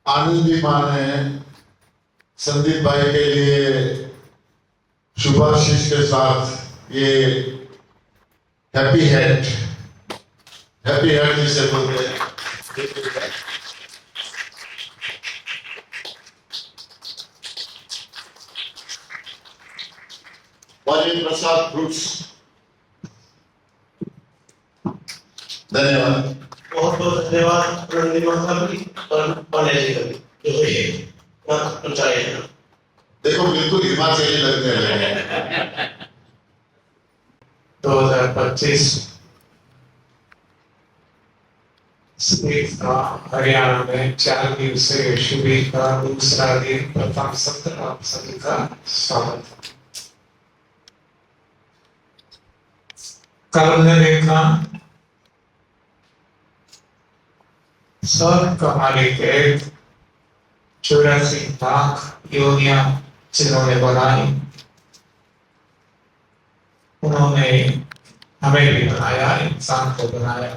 आनंदी माँ ने संदीप भाई के लिए शुभाशीष के साथ ये हैप्पी हार्ट जिसे बोलते हैं, वाजी प्रसाद फ्रूट्स। धन्यवाद, बहुत बहुत धन्यवाद आनंदी माँ का भी और पांड्या जी का भी, जो ये पहुंचाए। देखो बिल्कुल हिमाचली लगने लगे। 2025 हरियाणा में 4 दिवसीय शिविर का दूसरा दिन प्रथम सत्र आप सभी का स्वागत है। कल हमने देखा सब कमाली के 84 लाख योनियां जिन्होंने बनाई, उन्होंने हमें भी बनाया, इंसान को बनाया।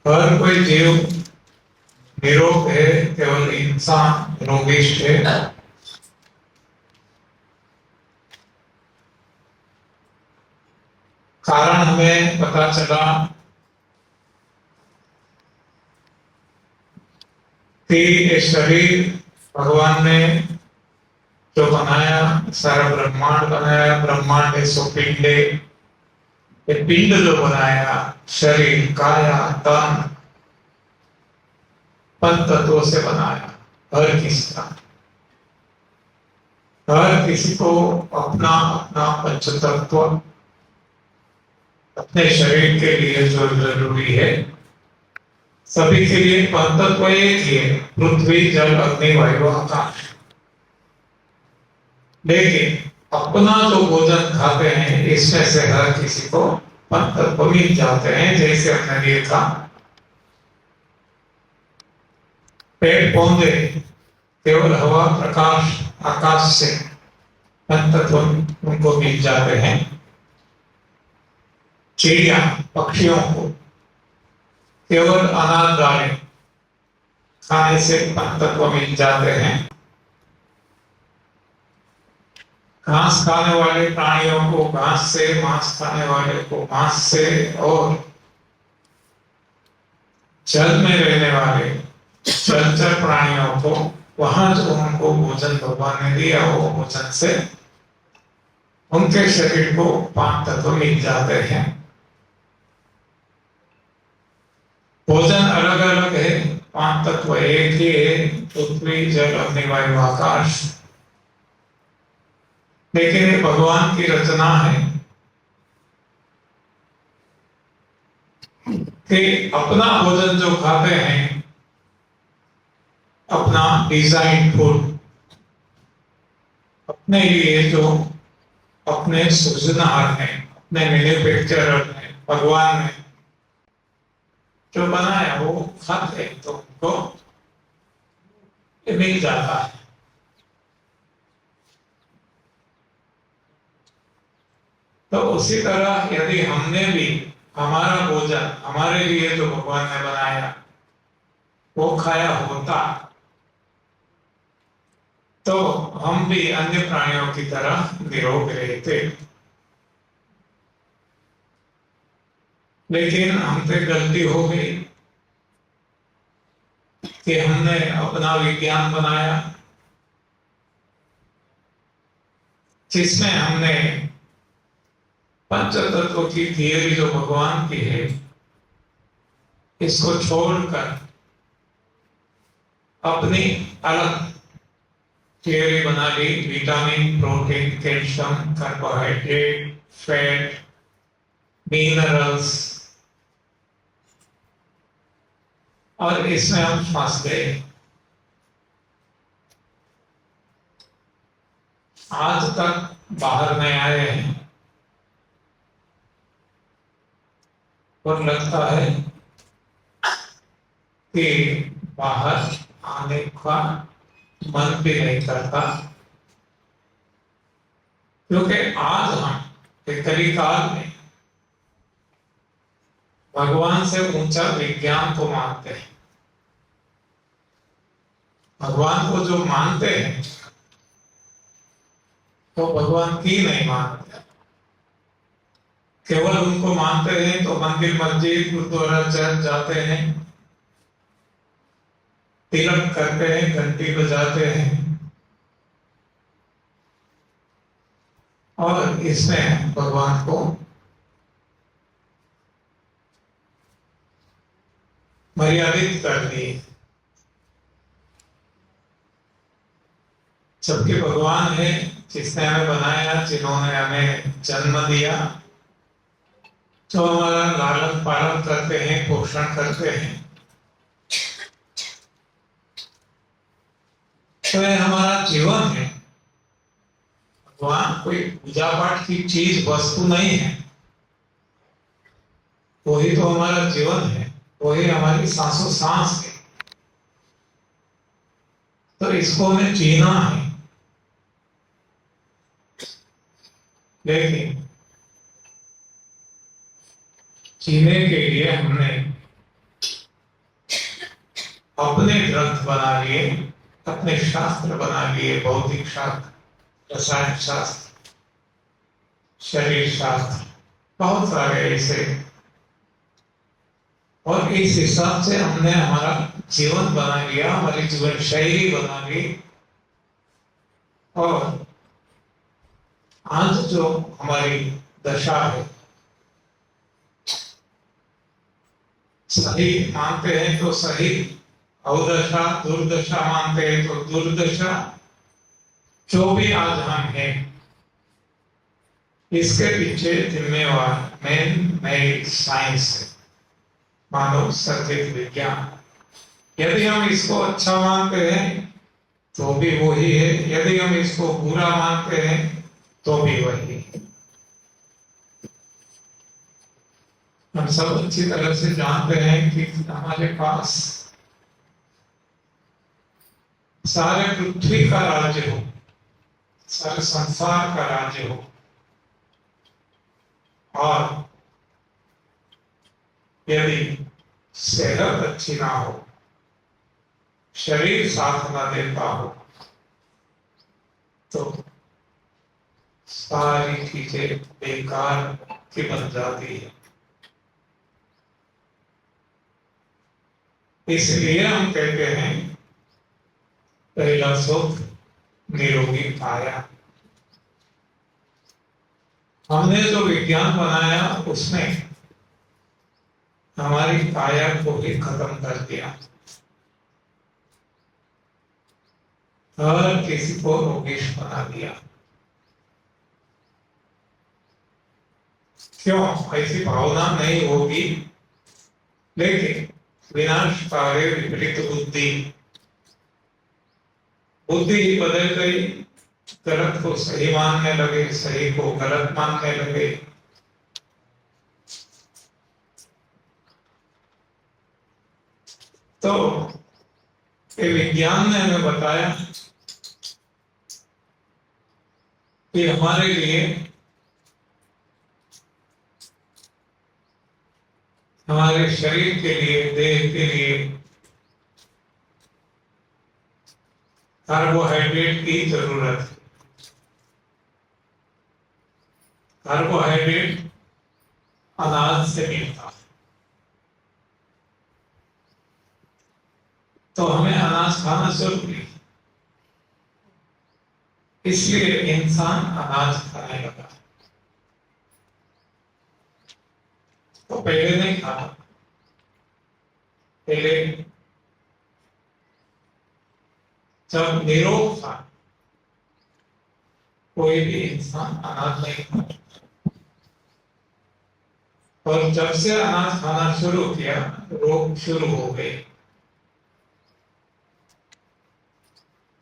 हर कोई जीव निरोग है, केवल इंसान रोगिष्ट है। कारण हमें पता चला कि ये शरीर भगवान ने जो बनाया, सारा ब्रह्मांड बनाया, ब्रह्मांड है 100 पिंडे। ये पिंड जो बनाया, शरीर, काया, तन, पंच तत्वों से बनाया। हर किसी का, हर किसी को अपना अपना पंच तत्व अपने शरीर के लिए जो जरूरी है, सभी के लिए पंच तत्व एक ही है, पृथ्वी, जल, अग्नि, वायु, आकाश। लेकिन अपना जो भोजन खाते हैं, इसमें से हर किसी को पंच तत्व मिल जाते हैं। जैसे हमने देखा पेड़ पौधे केवल हवा, प्रकाश, आकाश से पंच तत्व उनको मिल जाते हैं। चिड़िया, पक्षियों को केवल अनाज दाने खाने से पंच तत्व मिल जाते हैं। घास खाने वाले प्राणियों को घास से, मांस खाने वाले को मांस से, और जल में रहने वाले जलचर प्राणियों को वहां जो उनको भोजन भगवान ने दिया, वो भोजन से उनके शरीर को पांच तत्व मिल जाते हैं। भोजन अलग अलग है, पांच तत्व एक ही है, पृथ्वी, जल, अग्नि, वायु, आकाश। लेकिन ये भगवान की रचना है कि अपना भोजन जो खाते हैं, अपना डिजाइन फूड, अपने लिए जो अपने सृजनहार ने, अपने मैन्युफैक्चरर ने, भगवान ने जो बनाया, वो खाते हैं तो उनको मिल जाता है। तो उसी तरह यदि हमने भी हमारा भोजन हमारे लिए जो भगवान ने बनाया वो खाया होता, तो हम भी अन्य प्राणियों की तरह निरोग रहते। लेकिन हमसे गलती हो गई कि हमने अपना विज्ञान बनाया, जिसमें हमने पंच तत्व की थियरी जो भगवान की है, इसको छोड़कर अपनी अलग थियरी बना ली। Vitamin, protein, calcium, carbohydrate, fat, minerals, और इसमें हम फंस गए। आज तक बाहर नहीं आए हैं और लगता है कि बाहर आने का मन भी नहीं करता, क्योंकि आज हम कलिकाल में भगवान से ऊंचा विज्ञान को मानते हैं। भगवान को जो मानते हैं तो भगवान की नहीं मानते, केवल उनको मानते हैं तो मंदिर मस्जिद गुरुद्वारा चर्च जाते हैं, तिलक करते हैं, घंटी बजाते हैं और इसमें भगवान को मर्यादित कर दिए। जबकि भगवान है जिसने हमें बनाया, जिन्होंने हमें जन्म दिया, जो हमारा लालन पालन करते हैं, पोषण करते हैं, तो ये हमारा जीवन है। भगवान कोई पूजा पाठ की चीज वस्तु नहीं है, वही तो हमारा जीवन है, वही हमारी सांसों सांस है। तो इसको हमें जीना है। लेकिन जीने के लिए हमने अपने ग्रंथ बना लिए, अपने शास्त्र बना लिए, भौतिक शास्त्र, रसायन शास्त्र, शरीर शास्त्र, बहुत सारे ऐसे, और इस हिसाब से हमने हमारा जीवन बना लिया, हमारी जीवन शैली बना ली। और आज जो हमारी दशा है, सही मानते हैं तो सही, अवदशा दुर्दशा मानते हैं तो दुर्दशा, जो भी आज हम हैं, इसके पीछे जिम्मेवार नई साइंस है, मानव सचेत विज्ञान। यदि हम इसको अच्छा मानते हैं तो भी वही है, यदि हम इसको बुरा मानते हैं तो भी वही है। हम सब अच्छी तरह से जानते हैं कि हमारे पास सारे पृथ्वी का राज्य हो, सारे संसार का राज्य हो, और यदि सेहत अच्छी ना हो, शरीर साथ ना देता हो, तो सारी चीजें बेकार की बन जाती है। इसलिए हम कहते हैं पहला सुख निरोगी काया। हमने जो विज्ञान बनाया उसमें हमारी काया को ही खत्म कर दिया, हर किसी को रोगीश बना दिया। क्यों? ऐसी भावना नहीं होगी, लेकिन विनाशकारी विपरीत बुद्धि, बुद्धि ही बदल गई, गलत को सही मानने लगे, सही को गलत मानने लगे। तो ये विज्ञान ने हमें बताया कि हमारे लिए, हमारे शरीर के लिए, देह के लिए कार्बोहाइड्रेट की जरूरत है। कार्बोहाइड्रेट अनाज से मिलता है, तो हमें अनाज खाना जरूरी है। इसलिए इंसान अनाज खाने लगा। तो पहले नहीं खाता, पहले जब निरोग था कोई भी इंसान अनाज नहीं खाता, और जब से अनाज खाना शुरू किया रोग शुरू हो गए।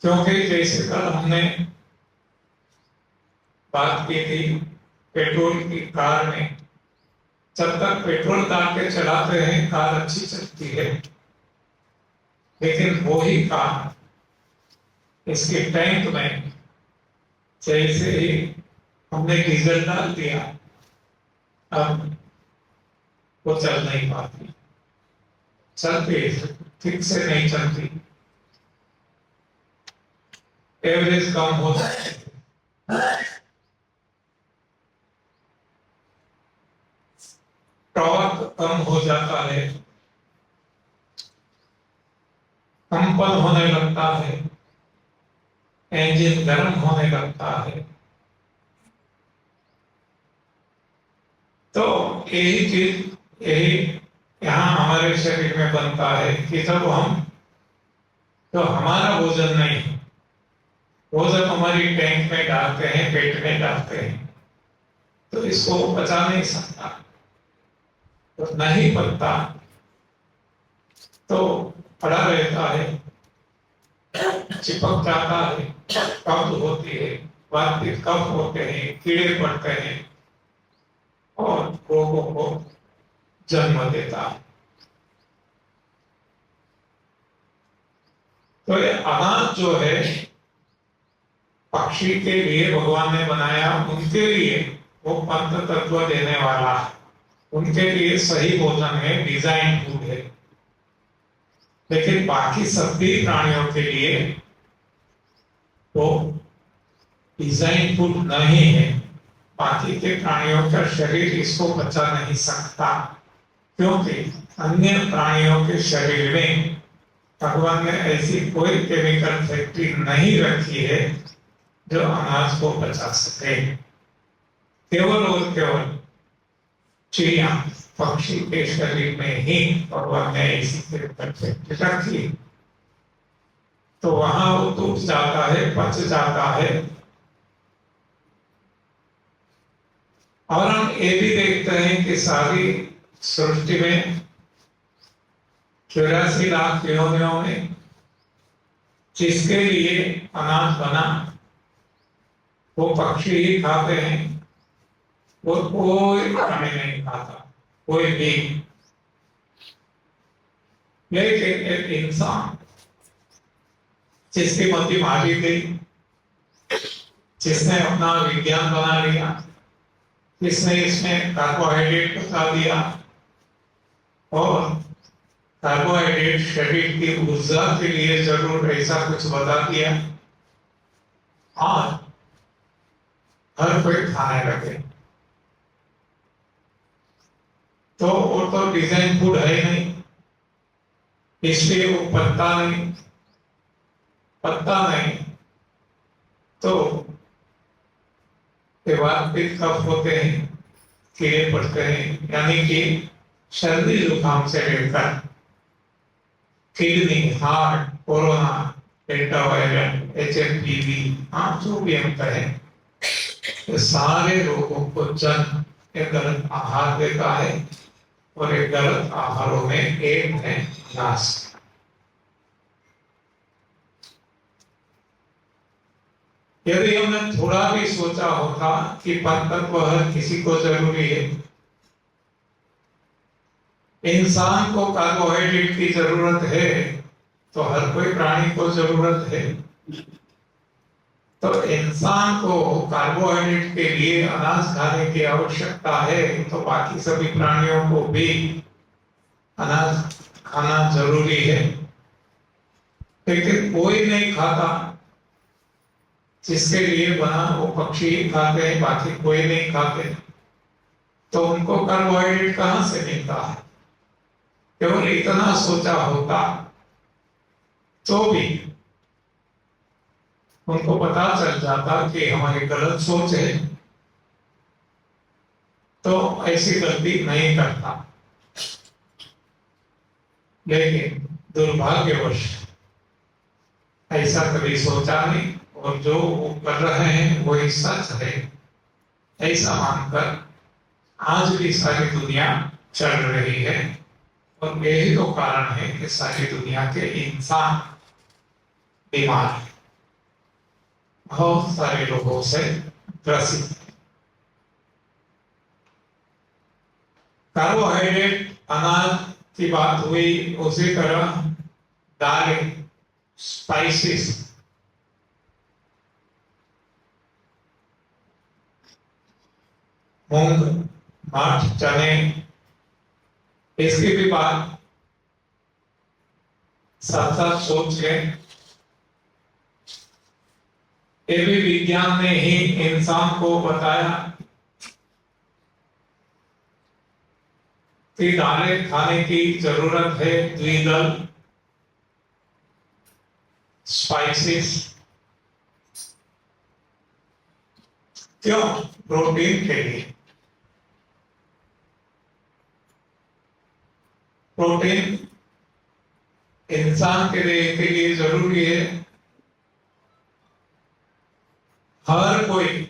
क्योंकि जैसे कल हमने बात की थी पेट्रोल की, कार में जब तक पेट्रोल डाल के चलाते हैं कार अच्छी चलती है, लेकिन वही कार इसके टैंक में जैसे ही हमने डीजल डाल दिया, अब वो चल नहीं पाती, चलती ठीक से नहीं चलती, एवरेज कम होता है, टॉर्क कम हो जाता है, कंपन होने लगता है, इंजन गर्म होने लगता है। तो यही चीज यही यहाँ हमारे शरीर में बनता है कि जब हम तो हमारा भोजन नहीं, भोजन हमारी टैंक में डालते हैं, पेट में डालते हैं, तो इसको पचा नहीं सकता, तो नहीं पचता तो पड़ा रहता है, चिपक जाता है, कब्ज होती है, वातपित्त कफ होते हैं, कीड़े पड़ते हैं और रोगों को जन्म देता है। तो ये अनाज जो है पक्षी के लिए भगवान ने बनाया, उनके लिए वो पंच तत्व देने वाला है, उनके लिए सही भोजन है, डिजाइन फूड है। लेकिन बाकी सभी प्राणियों के लिए वो डिजाइन फूड नहीं है। बाकी के प्राणियों का शरीर इसको बचा नहीं सकता, क्योंकि अन्य प्राणियों के शरीर में भगवान ने ऐसी कोई केमिकल फैक्ट्री नहीं रखी है जो अनाज को बचा सके। केवल और केवल चिड़िया पक्षी के शरीर में ही भगवान ने ऐसी केमिकल फैक्ट्री रखी, तो वहां वो टूट जाता है, पच जाता है। और हम ये भी देखते हैं कि सारी सृष्टि में 84 लाख योनियों में जिसके लिए अनाज बना वो पक्षी ही खाते हैं, वो कोई प्राणी नहीं खाता, कोई भी। लेकिन एक इंसान जिसकी मति मारी गई, जिसने अपना विज्ञान बना लिया, जिसने इसमें कार्बोहाइड्रेट बता दिया और कार्बोहाइड्रेट शरीर की ऊर्जा के लिए जरूर ऐसा कुछ बता दिया, और हर कोई खाने लगे। तो वो तो डिजाइन फूड है नहीं, इसलिए वो पत्ता नहीं तो वातपित्त कफ होते हैं, कीड़े पड़ते हैं, यानी कि सर्दी जुकाम से लेकर किडनी, हार्ट, कोरोना, पेंटावायरल, HMPV, जो भी हम कहें, ये सारे रोगों को जन्म एक गलत आहार देता है, और एक गलत आहारों में एक है नाश। यदि हमने थोड़ा भी सोचा होता कि पंचतत्व हर किसी को जरूरी है, इंसान को कार्बोहाइड्रेट की जरूरत है, तो हर कोई प्राणी को जरूरत है। तो इंसान को कार्बोहाइड्रेट के लिए अनाज खाने की आवश्यकता है, तो बाकी सभी प्राणियों को भी अनाज खाना जरूरी है। लेकिन कोई नहीं खाता, जिसके लिए बना वो पक्षी खाते हैं, बाकी कोई नहीं खाते, तो उनको कार्बोहाइड्रेट कहां से मिलता है? केवल इतना सोचा होता तो भी उनको पता चल जाता कि हमारी गलत सोच है, तो ऐसी गलती नहीं करता। लेकिन दुर्भाग्यवश ऐसा कभी सोचा नहीं, और जो वो कर रहे हैं वही सच है, ऐसा मानकर आज भी सारी दुनिया चल रही है। और यही तो कारण है कि सारी दुनिया के इंसान बीमार है, बहुत सारे लोगों से ग्रसित। कार्बोहाइड्रेट अनाज की बात हुई, उसी तरह दालें, स्पाइसेस, मूंग, मठ, चने, इसकी भी बात साथ साथ सोच लें। ये भी विज्ञान ने ही इंसान को बताया कि दालें खाने की जरूरत है, द्विदल स्पाइसेस। क्यों? प्रोटीन के लिए। प्रोटीन इंसान के लिए जरूरी है। हर कोई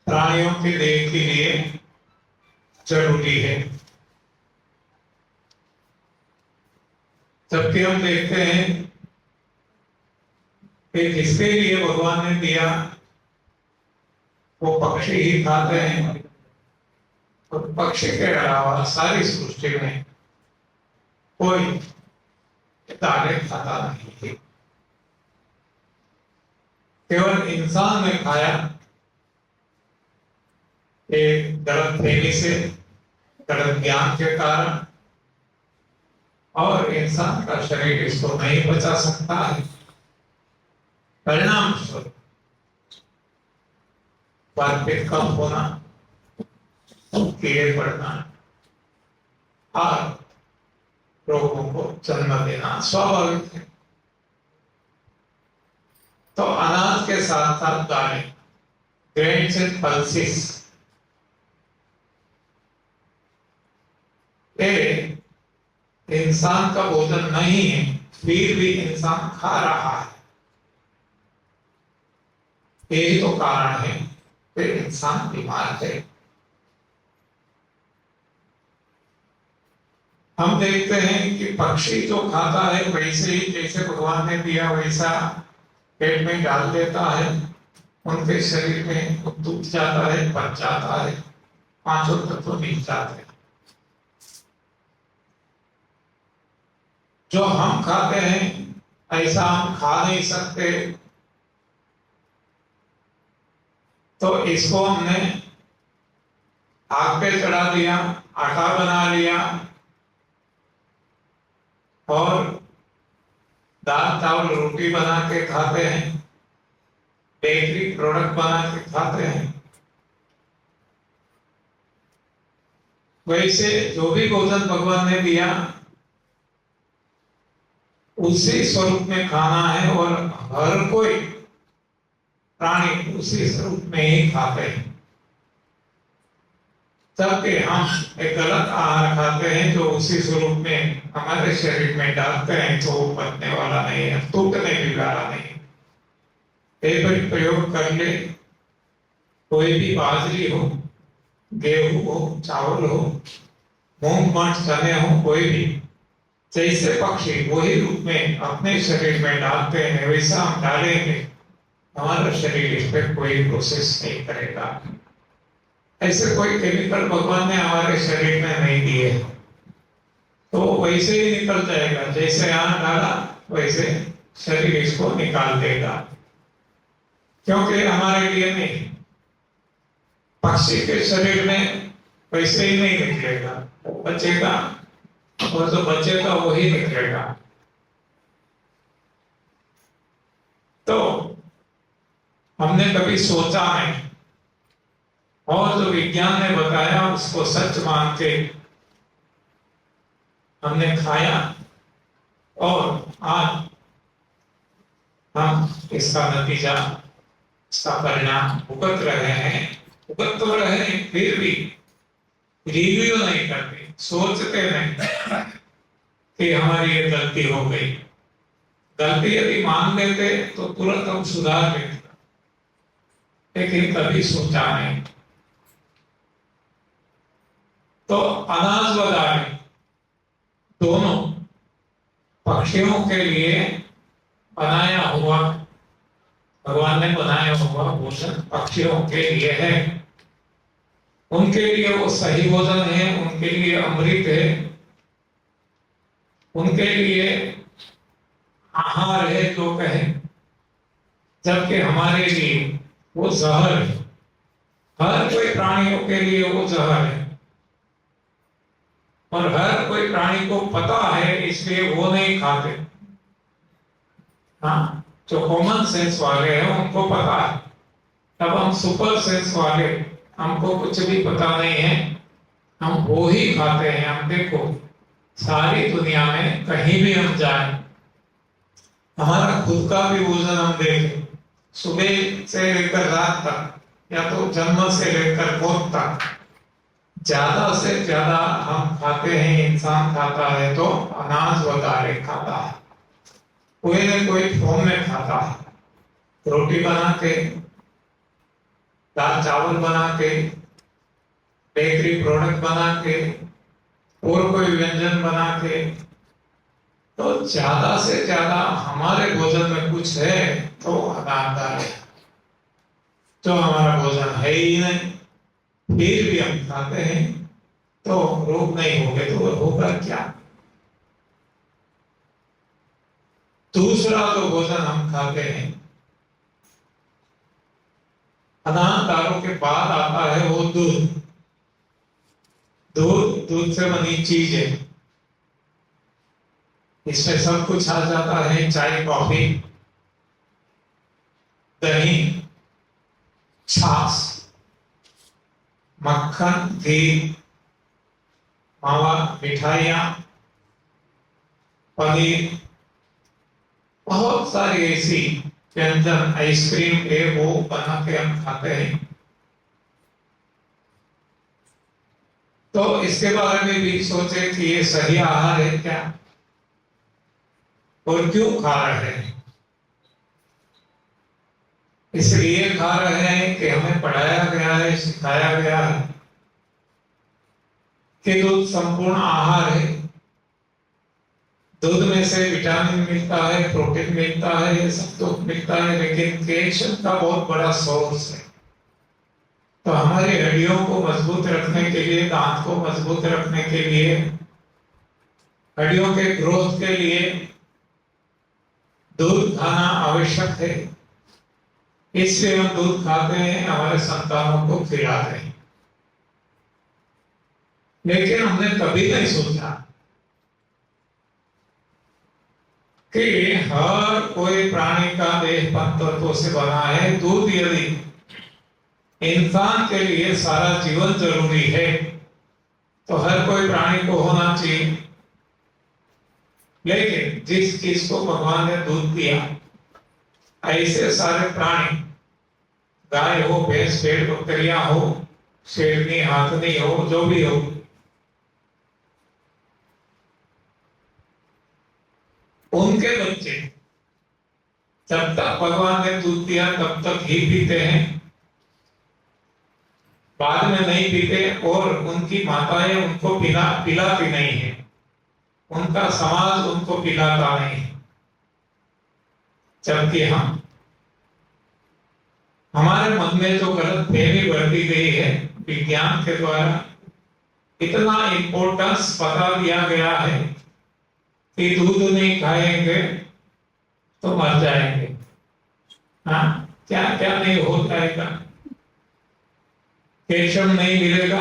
प्राणियों के देह के लिए जरूरी है। जबकि हम देखते हैं कि जिसके लिए भगवान ने दिया वो पक्षी ही खाते हैं, और पक्षी के अलावा सारी सृष्टि में कोई दालें खाता नहीं है। केवल इंसान ने खाया एक गलत फहमी से, गलत ज्ञान के कारण, और इंसान का शरीर इसको नहीं बचा सकता है। परिणाम स्वरूप पेट कम होना, कीड़े पड़ना और रोगों को जन्म देना स्वाभाविक है। तो अनाज के साथ साथ दालें, ग्रेन्स एंड पल्सेस, ये इंसान का भोजन नहीं है, फिर भी इंसान खा रहा है। यही तो कारण है कि इंसान बीमार है। हम देखते हैं कि पक्षी जो खाता है वैसे ही जैसे भगवान ने दिया वैसा पेट में डाल देता है, उनके शरीर में टूट जाता है, पच जाता है, पांचों तत्व मिल जाते हैं। जो हम खाते हैं ऐसा हम खा नहीं सकते, तो इसको हमने आग पे चढ़ा दिया, आटा बना लिया और दाल चावल रोटी बना के खाते हैं, बेकरी प्रोडक्ट बना के खाते हैं। वैसे जो भी भोजन भगवान ने दिया उसी स्वरूप में खाना है, और हर कोई प्राणी उसी स्वरूप में ही खाते हैं। जबकि हम एक गलत आहार खाते हैं जो उसी स्वरूप में हमारे शरीर में डालते हैं, तो वो पचने वाला नहीं है, टूटने भी वाला नहीं है। एक बार प्रयोग कर ले, कोई भी बाजरी हो, गेहूं हो, चावल हो, मूंग मठ चने हो, कोई भी, जैसे पक्षी वही रूप में अपने शरीर में डालते हैं वैसा हम डालेंगे, हमारा शरीर इस पर कोई प्रोसेस नहीं करेगा। ऐसे कोई केमिकल भगवान ने हमारे शरीर में नहीं दिए, तो वैसे ही निकल जाएगा। जैसे यहाँ डाला वैसे शरीर इसको निकाल देगा, क्योंकि हमारे लिए नहीं, पक्षी के शरीर में वैसे ही नहीं निकलेगा, बचेगा, और जो बचेगा वही निकलेगा। तो हमने कभी सोचा नहीं, और जो विज्ञान ने बताया उसको सच मान के हमने खाया, और आज हम इसका नतीजा, इसका परिणाम भुगत रहे हैं। भुगत तो रहे हैं, फिर भी रिव्यू नहीं करते, सोचते नहीं कि हमारी ये गलती हो गई। गलती यदि मान लेते तो तुरंत हम सुधार लेते, लेकिन कभी सोचा नहीं। तो अनाज व दालें दोनों पक्षियों के लिए बनाया हुआ, भगवान ने बनाया हुआ भोजन पक्षियों के लिए है। उनके लिए वो सही भोजन है, उनके लिए अमृत है, उनके लिए आहार है जो कहें, जबकि हमारे लिए वो जहर है। हर कोई प्राणियों के लिए वो जहर है। और हर कोई प्राणी को पता है, इसलिए वो नहीं खाते। हाँ, जो कॉमन सेंस वाले हैं उनको पता है। तब हम सुपर सेंस वाले, हमको कुछ भी पता नहीं है, हम वो ही खाते हैं। हम देखो, सारी दुनिया में कहीं भी हम जाए, हमारा खुद का भी भोजन हम देखें, सुबह से लेकर रात तक, या तो जन्म से लेकर मौत तक, ज्यादा से ज्यादा हम खाते हैं, इंसान खाता है तो अनाज वगैरह खाता है, कोई न कोई फॉर्म में खाता है। रोटी बना के, दाल चावल बना के, बेकरी प्रोडक्ट बना के, और कोई व्यंजन बना के, तो ज्यादा से ज्यादा हमारे भोजन में कुछ है तो अनाजदार है। तो हमारा भोजन है ही नहीं, फिर भी हम खाते हैं, तो रोग नहीं होंगे तो होगा क्या? दूसरा जो भोजन हम खाते हैं, अनाजदारों के बाद आता है वो दूध। दूध से बनी चीज है, इसमें सब कुछ आ जाता है, चाय, कॉफी, दही, छाछ, मक्खन, घी, मावा, मिठाइयाँ, पनीर, बहुत सारी ऐसी व्यंजन, आइसक्रीम है, वो बना के हम खाते हैं। तो इसके बारे में भी सोचे कि ये सही आहार है क्या, और क्यों खा रहे हैं? इसलिए खा रहे हैं कि हमें पढ़ाया गया है, सिखाया गया है कि दूध संपूर्ण आहार है। दूध में से विटामिन मिलता है, प्रोटीन मिलता है, ये सब तो मिलता है, लेकिन कैल्शियम का बहुत बड़ा सोर्स है। तो हमारी हड्डियों को मजबूत रखने के लिए, दांत को मजबूत रखने के लिए, हड्डियों के ग्रोथ के लिए दूध खाना आवश्यक है। इससे हम दूध खाते हैं, हमारे संतानों को खिलाते हैं। लेकिन हमने कभी नहीं सोचा कि हर कोई प्राणी का देह पंचतत्वों से बना है। दूध यदि इंसान के लिए सारा जीवन जरूरी है, तो हर कोई प्राणी को होना चाहिए। लेकिन जिस चीज को भगवान ने दूध दिया, ऐसे सारे प्राणी, गाय हो, भैंस, भेड़, बकरियां हो, शेरनी, हाथनी हो, जो भी हो, उनके बच्चे जब तक भगवान ने दूध दिया तब तक ही पीते हैं, बाद में नहीं पीते, और उनकी माताएं उनको पिलाती नहीं है, उनका समाज उनको पिलाता नहीं। जबकि हमारे मन में जो गलत फहमी बढ़ती गई है, विज्ञान के द्वारा इतना इंपॉर्टेंस बता दिया गया है कि दूध नहीं खाएंगे तो मर जाएंगे। हाँ, क्या क्या नहीं हो जाएगा, कैल्शियम नहीं मिलेगा,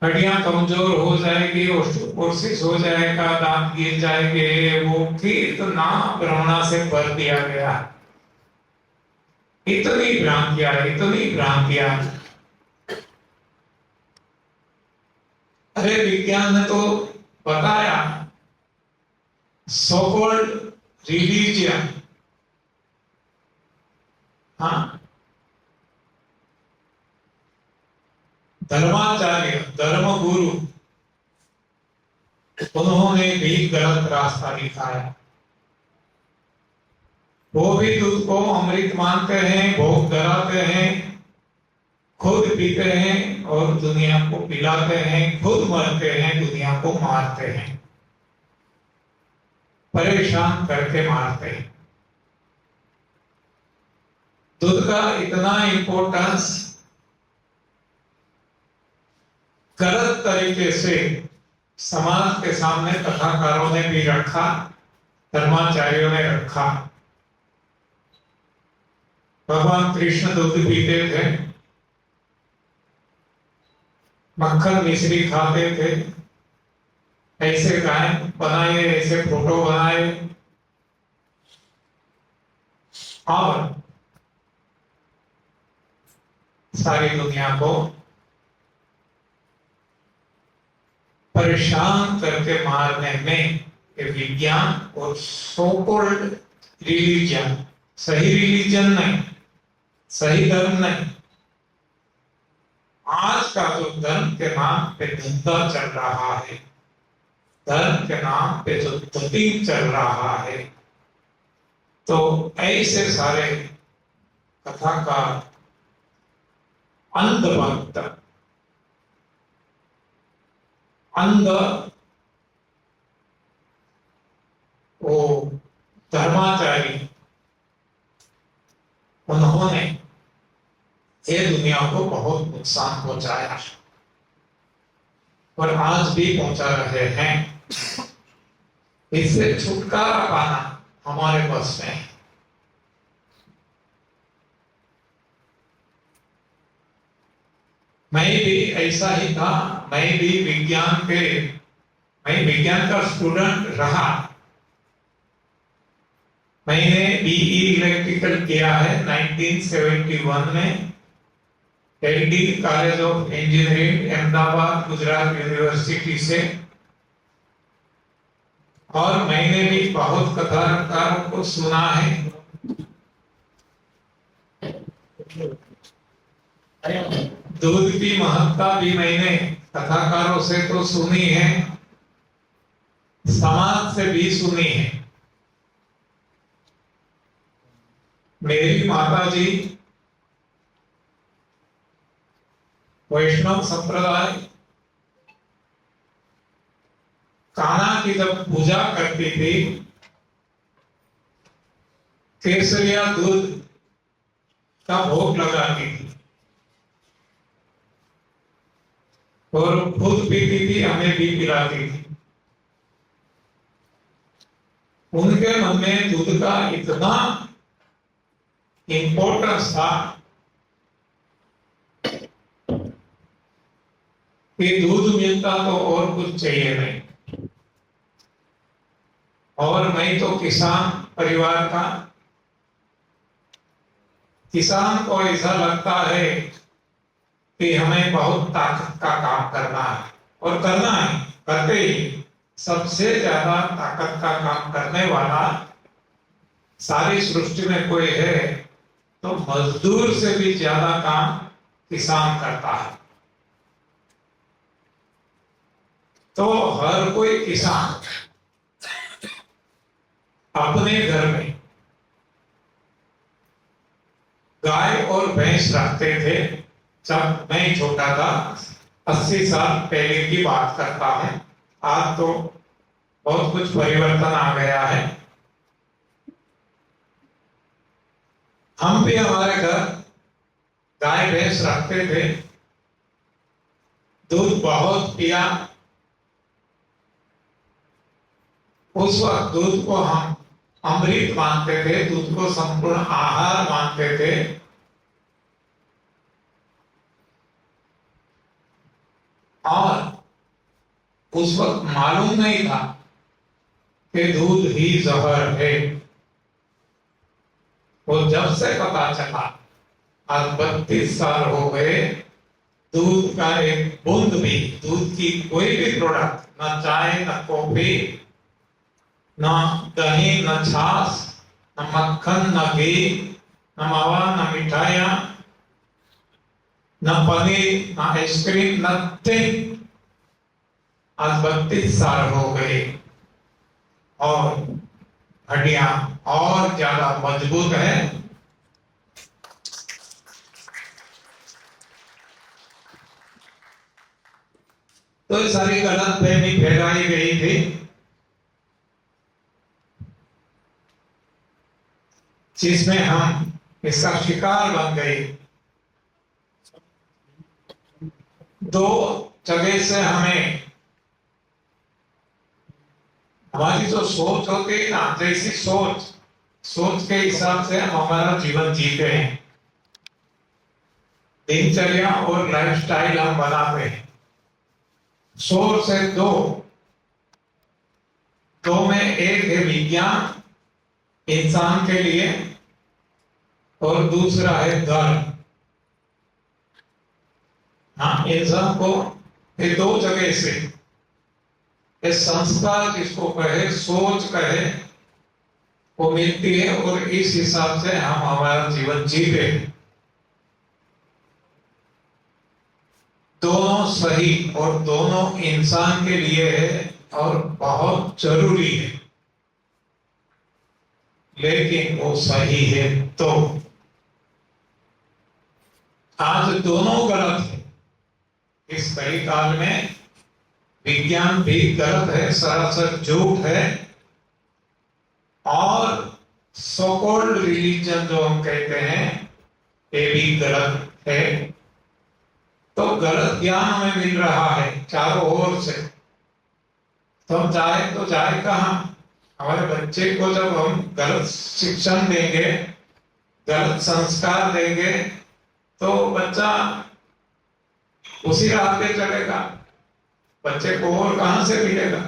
हड्डियां कमजोर हो जाएगी, ओस्टियोपोरोसिस हो जाएगा, दांत गिर जाएंगे, वो कितना भ्रमणा से भर दिया गया। इतनी भ्रांतियां, इतनी भ्रांतियां। अरे विज्ञान ने तो बताया, सो कॉल्ड रिलीजियन, हाँ, धर्माचार्य, धर्म गुरु, उन्होंने भी गलत रास्ता दिखाया। वो भी दूध को अमृत मानते हैं, भोग कराते हैं, खुद पीते हैं और दुनिया को पिलाते हैं, खुद मरते हैं, दुनिया को मारते हैं, परेशान करके मारते हैं। दूध का इतना इंपॉर्टेंस गलत तरीके से समाज के सामने कथाकारों ने भी रखा, धर्माचार्यों ने रखा। भगवान कृष्ण दूध पीते थे, मक्खन मिश्री खाते थे, ऐसे गाय बनाए, ऐसे फोटो बनाए और सारी दुनिया को परेशान करके मारने में ये विज्ञान और सो कॉल्ड रिलीजन, सही रिलीजन नहीं, सही धर्म नहीं, आज का जो धर्म के नाम पे धंधा चल रहा है, धर्म के नाम पे जो ततीब चल रहा है, तो ऐसे सारे कथाकार अंधभक्त, अंध वो धर्माचारी, उन्होंने ये दुनिया को बहुत नुकसान पहुंचाया और आज भी पहुंचा रहे हैं। इससे छुटकारा पाना हमारे बस में है। मैं भी ऐसा ही था, मैं विज्ञान का स्टूडेंट रहा। मैंने बीई इलेक्ट्रिकल किया है 1971 में LD college of engineering Ahmedabad Gujarat university से, और मैंने भी बहुत कथाकारों को सुना है। दूध की महत्ता भी मैंने कथाकारों से तो सुनी है, समाज से भी सुनी है। मेरी माता जी वैष्णव संप्रदाय, कान्हा की जब पूजा करती थी, केसरिया दूध का भोग लगाती थी और खुद पीती थी, हमें भी पिलाती थी। उनके मन में दूध का इतना इंपॉर्टेंस था कि दूध मिलता तो और कुछ चाहिए नहीं। और मैं तो किसान परिवार का, किसान को ऐसा लगता है कि हमें बहुत ताकत का काम करना है, और करना है, करते ही। सबसे ज्यादा ताकत का काम करने वाला सारी सृष्टि में कोई है तो मजदूर से भी ज्यादा काम किसान करता है। तो हर कोई किसान अपने घर में गाय और भैंस रखते थे। जब मैं छोटा था, 80 साल पहले की बात करता हूं। आज तो बहुत कुछ परिवर्तन आ गया है। हम भी हमारे घर गाय भैंस रखते थे, दूध बहुत पिया। उस वक्त दूध को हम अमृत मानते थे, दूध को संपूर्ण आहार मानते थे। और उस वक्त मालूम नहीं था कि दूध ही जहर है। और जब से पता चला, आज 32 साल हो गए, दूध का एक बूंद भी, दूध की कोई भी प्रोडक्ट, न चाय न कॉफी, न दही न छाछ, न मक्खन न घी, न मावा न मिठाइयां, न पनीर न आइसक्रीम, नथिंग। आज 32 साल हो गए और हड्डियां और ज्यादा मजबूत है। तो ये सारी गलतफहमी फैलाई गई थी। जिसमें हम इसका शिकार बन गए। दो जगह से हमें, हमारी जो सोच होती है ना, जैसी सोच के हिसाब से हम हमारा जीवन जीते हैं, दिनचर्या और लाइफस्टाइल हम बनाते हैं। सोर्स है दो, दो में एक है विज्ञान इंसान के लिए और दूसरा है धर्म। हाँ, इंसान को ये दो जगह से ये संस्कार जिसको कहे, सोच कहे, वो मिलती है और इस हिसाब से हम हमारा जीवन जीते हैं। दोनों सही और दोनों इंसान के लिए है और बहुत जरूरी है, लेकिन वो सही है तो आज दोनों गलत है। इस कई काल में विज्ञान भी गलत है, सरासर झूठ है, और सो कॉल्ड रिलीजन जो हम कहते हैं ये भी गलत है। तो गलत ज्ञान हमें मिल रहा है चारों ओर से, तो हम जाए तो जाए कहाँ? हमारे बच्चे को जब हम गलत शिक्षण देंगे, गलत संस्कार देंगे, तो बच्चा उसी राह पे चलेगा, बच्चे को और कहां से मिलेगा?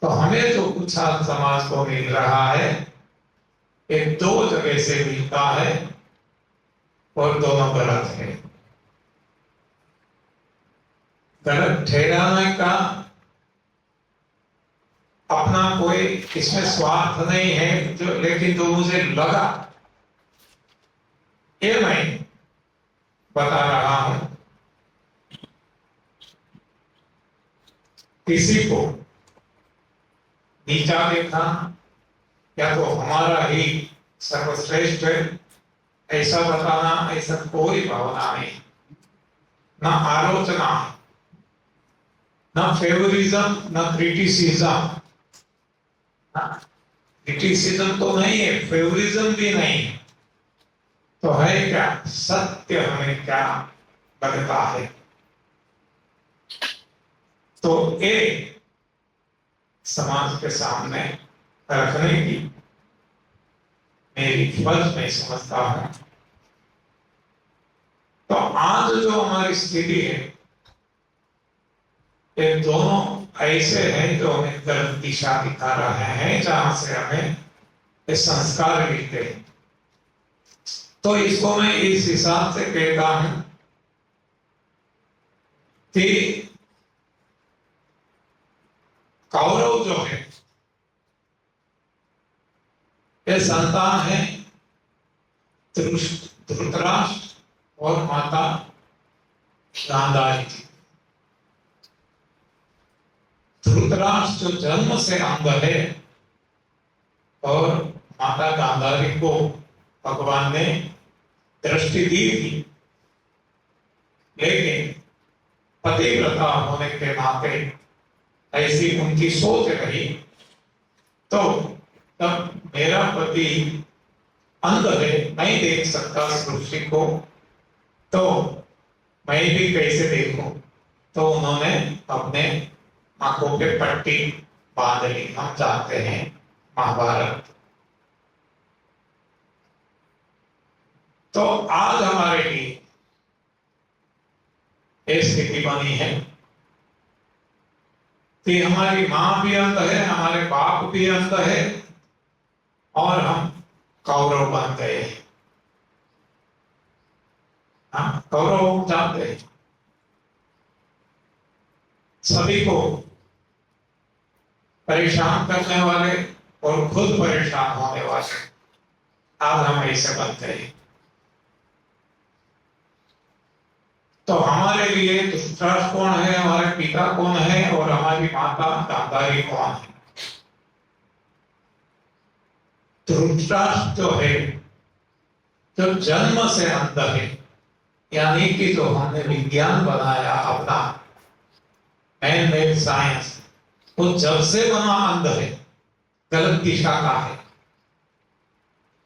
तो हमें जो कुछ आज समाज को मिल रहा है ये दो जगह से मिलता है और दोनों गलत है। गलत ठहराने का अपना कोई इसमें स्वार्थ नहीं है, जो लेकिन जो मुझे लगा ये मैं बता रहा हूं। किसी को नीचा देखा या तो हमारा ही सर्वश्रेष्ठ है ऐसा बताना, ऐसा कोई भावना नहीं, ना आलोचना, ना फेवरिज्म, ना क्रिटिसिज्म। क्रिटिसिज्म तो नहीं है, फेवरिज्म भी नहीं है, तो है क्या? सत्य हमें क्या लगता है, तो ये समाज के सामने रखने की मेरी फर्ज मैं समझता हूं। तो आज जो हमारी स्थिति है ये दोनों ऐसे हैं जो हमें गलत दिशा दिखा रहे हैं, जहां से हमें ये संस्कार मिलते हैं। तो इसको मैं इस हिसाब से कहता हूं कि कौरव जो है ये संतान है धृतराष्ट्र और माता गांधारी जी। धृतराष्ट्र जो जन्म से अंध है और माता गांधारी को भगवान ने दृष्टि दी थी, लेकिन पतिव्रता होने के नाते ऐसी उनकी सोच रही, तो तब मेरा पति अंध है, नहीं देख सकता सृष्टि को, तो मैं भी कैसे देखूं? तो उन्होंने अपने आंखों पे पट्टी बांध ली। हम जानते हैं महाभारत। तो आज हमारे लिए ये स्थिति बनी है कि हमारी मां भी अंध है, हमारे बाप भी अंध है, और हम कौरव बन गए। हम कौरव जानते हैं, सभी को परेशान करने वाले और खुद परेशान होने वाले, आज हम ऐसे बन गए। तो हमारे लिए धृतराष्ट्र कौन है, हमारे पिता कौन है, और हमारी माता गांधारी कौन है? धृतराष्ट्र जो है जो जन्म से अंध है, यानी कि जो हमने विज्ञान बनाया अपना मैन मेड साइंस, वो जब से बना अंध है, गलत दिशा का है।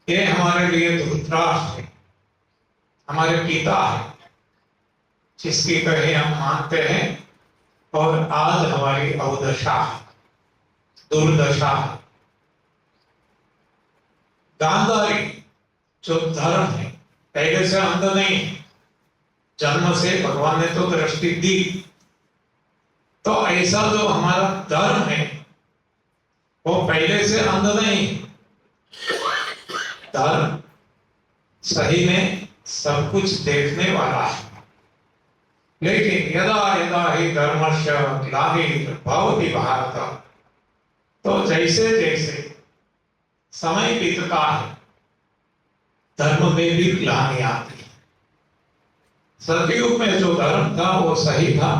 ये हमारे लिए धृतराष्ट्र है, हमारे पिता है, जिसकी कहे हम मानते हैं, और आज हमारी अवदशा है, दुर्दशा है। गांधारी जो धर्म है, पहले से अंध नहीं, जन्म से भगवान ने तो दृष्टि दी, तो ऐसा जो हमारा धर्म है वो पहले से अंध नहीं। धर्म सही में सब कुछ देखने वाला है, लेकिन यदा यदा ही धर्मस्य ग्लानिर्भवति भारत, तो जैसे जैसे समय बीतता है धर्म में भी ग्लानि आती है। सतयुग में जो धर्म था वो सही था,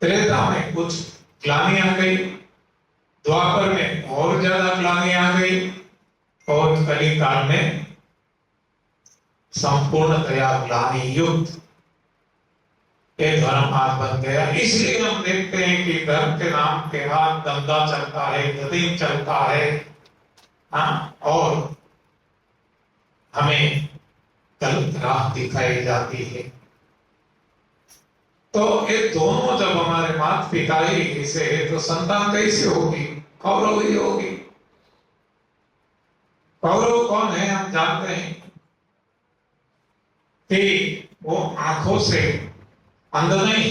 त्रेता में कुछ ग्लानि आ गई, द्वापर में और ज्यादा ग्लानि आ गई, और कली काल में संपूर्णतया ग्लानि युक्त ये धर्म आज बन गया। इसलिए हम देखते हैं कि धर्म के नाम के हाथ दंगा चलता है, गतिम चलता है, हाँ, और हमें गलत राह दिखाई जाती है। तो ये दोनों जब हमारे माता पिता ही ऐसे है तो संतान कैसे होगी? कौरव ही होगी। कौरव कौन है हम जानते हैं कि वो आंखों से अंध नहीं,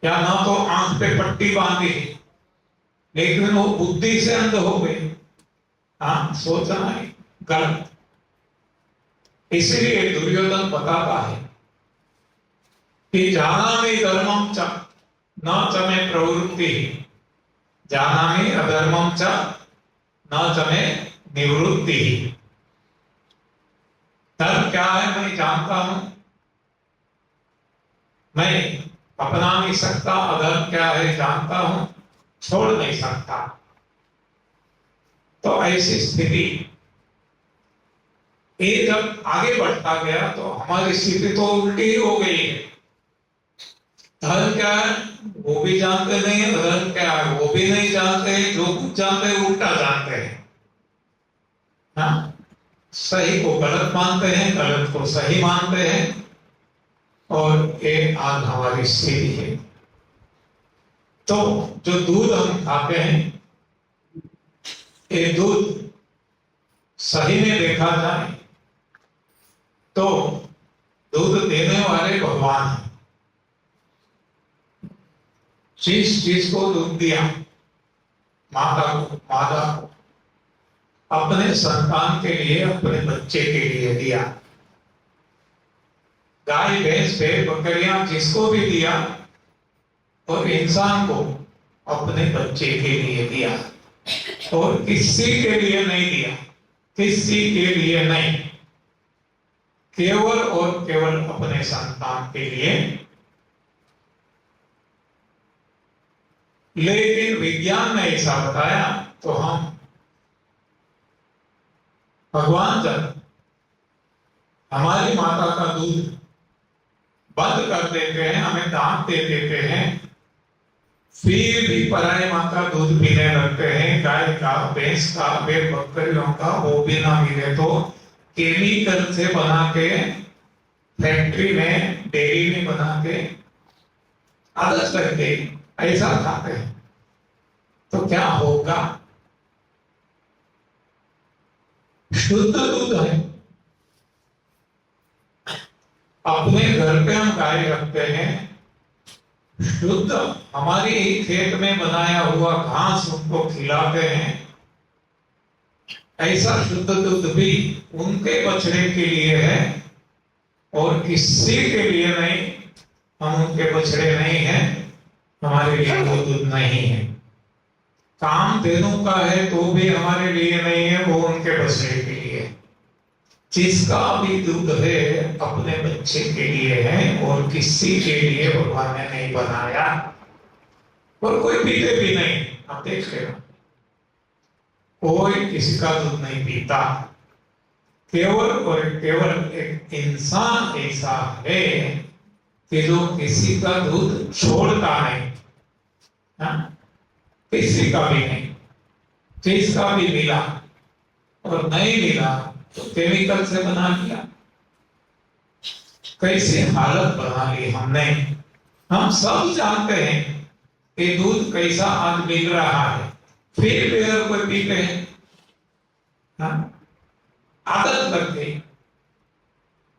या ना तो आंख पे पट्टी बांधी, लेकिन वो बुद्धि से अंध हो गए। हाँ, सोचना है गलत। इसीलिए दुर्योधन बताता है कि जानामि धर्मं च न च मे प्रवृत्ति, जानामि अधर्मं च न च मे निवृत्ति। धर्म क्या है मैं जानता हूं, मैं अपना नहीं सकता। अधर्म क्या है जानता हूं, छोड़ नहीं सकता। तो ऐसी स्थिति ये जब आगे बढ़ता गया तो हमारी स्थिति तो उल्टी ही हो गई है। धर्म क्या है वो भी जानते नहीं है, धर्म क्या है वो भी नहीं जानते, जो कुछ जानते हैं उल्टा जानते हैं। हाँ, सही को गलत मानते हैं, गलत को सही मानते हैं, और ये आज हमारी स्थिति है। तो जो दूध हम खाते हैं, ये दूध सही में देखा जाए तो दूध देने वाले भगवान हैं। जिस चीज को दूध दिया, माता को अपने संतान के लिए, अपने बच्चे के लिए दिया। गाय भैंस भेड़ बकरियां जिसको भी दिया, और इंसान को अपने बच्चे के लिए दिया, और किसी के लिए नहीं दिया, किसी के लिए नहीं, केवल और केवल अपने संतान के लिए। लेकिन विज्ञान ने ऐसा बताया तो हम भगवान जब हमारी माता का दूध बंद कर देते हैं, हमें दांत दे देते हैं, फिर भी पराई माँ का दूध पीने लगते हैं, गाय का, भैंस का, भेड़ बकरियों का, वो भी ना मिले तो केमिकल से बना के फैक्ट्री में, डेयरी में बना के आदत करके ऐसा खाते हैं, तो क्या होगा? शुद्ध दूध है। अपने घर पे हम गाय रखते हैं, शुद्ध हमारी ही खेत में बनाया हुआ घास उनको खिलाते हैं। ऐसा शुद्ध दूध भी उनके बछड़े के लिए है और किसी के लिए नहीं। हम उनके बछड़े नहीं हैं, हमारे लिए वो दूध नहीं है। काम धेनु का है तो भी हमारे लिए नहीं है, वो उनके बछड़े के लिए। जिसका भी दूध है अपने बच्चे के लिए है और किसी के लिए भगवान ने नहीं बनाया, और कोई पीते भी नहीं। आप देख लेना, कोई किसी का दूध नहीं पीता। केवल और केवल एक इंसान ऐसा है कि जो किसी का दूध छोड़ता नहीं, किसी का भी नहीं। जिसका भी मिला और नहीं मिला तो केमिकल से बना लिया। कैसी हालत बना ली हमने। हम सब जानते हैं कि दूध कैसा आज मिल रहा है, फिर भी अगर कोई पीते हैं, आदत लग गई।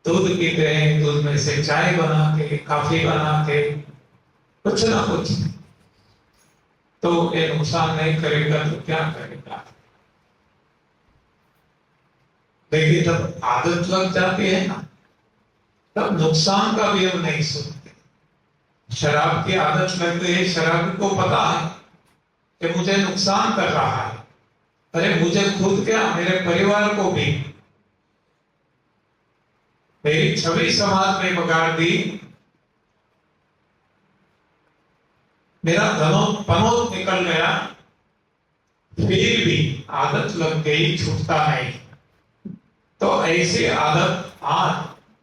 दूध पीते हैं, दूध में से चाय बना के, कॉफी बना के, कुछ ना कुछ, तो ये नुकसान नहीं करेगा तो क्या करेगा। लेकिन जब आदत लग जाती है ना, तब नुकसान का भी हम नहीं सोचते। शराब की आदत लग गई है, शराबी को पता है कि मुझे नुकसान कर रहा है, अरे मुझे खुद क्या, मेरे परिवार को भी, मेरी छवि समाज में बिगाड़ दी, मेरा पनोत निकल गया, फिर भी आदत लग गई, छूटता नहीं। तो ऐसी आदत आज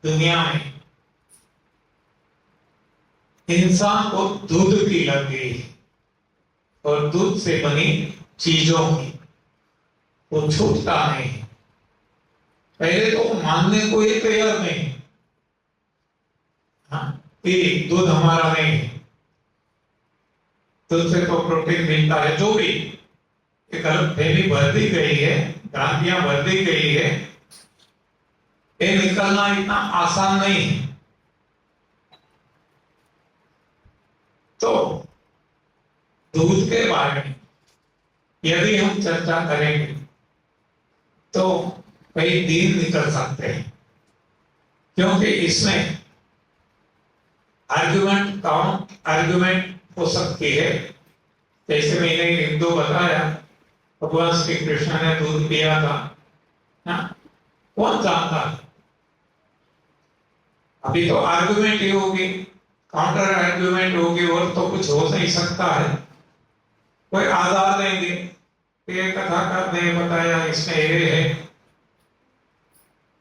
दुनिया में इंसान को दूध की लग गई, और दूध से बनी चीजों की वो छूटता नहीं। पहले तो मानने को ही तैयार नहीं, हाँ, कि दूध हमारा नहीं है, दूध से तो प्रोटीन मिलता है, जो भी एक गलतफहमी बढ़ दी गई है, भ्रांतियां बढ़ दी गई है, ये निकलना इतना आसान नहीं है। तो दूध के बारे में यदि हम चर्चा करेंगे तो कई दिन निकल सकते हैं, क्योंकि इसमें आर्गुमेंट हो सकती है। जैसे मैंने हिंदू बताया, भगवान श्री कृष्ण ने दूध पिया था ना, कौन जानता है। अभी तो आर्गुमेंट ही होगी, काउंटर आर्गुमेंट होगी, और तो कुछ हो नहीं सकता है। कोई आधार देंगे, ये कथाकार ने बताया, इसमें ये है,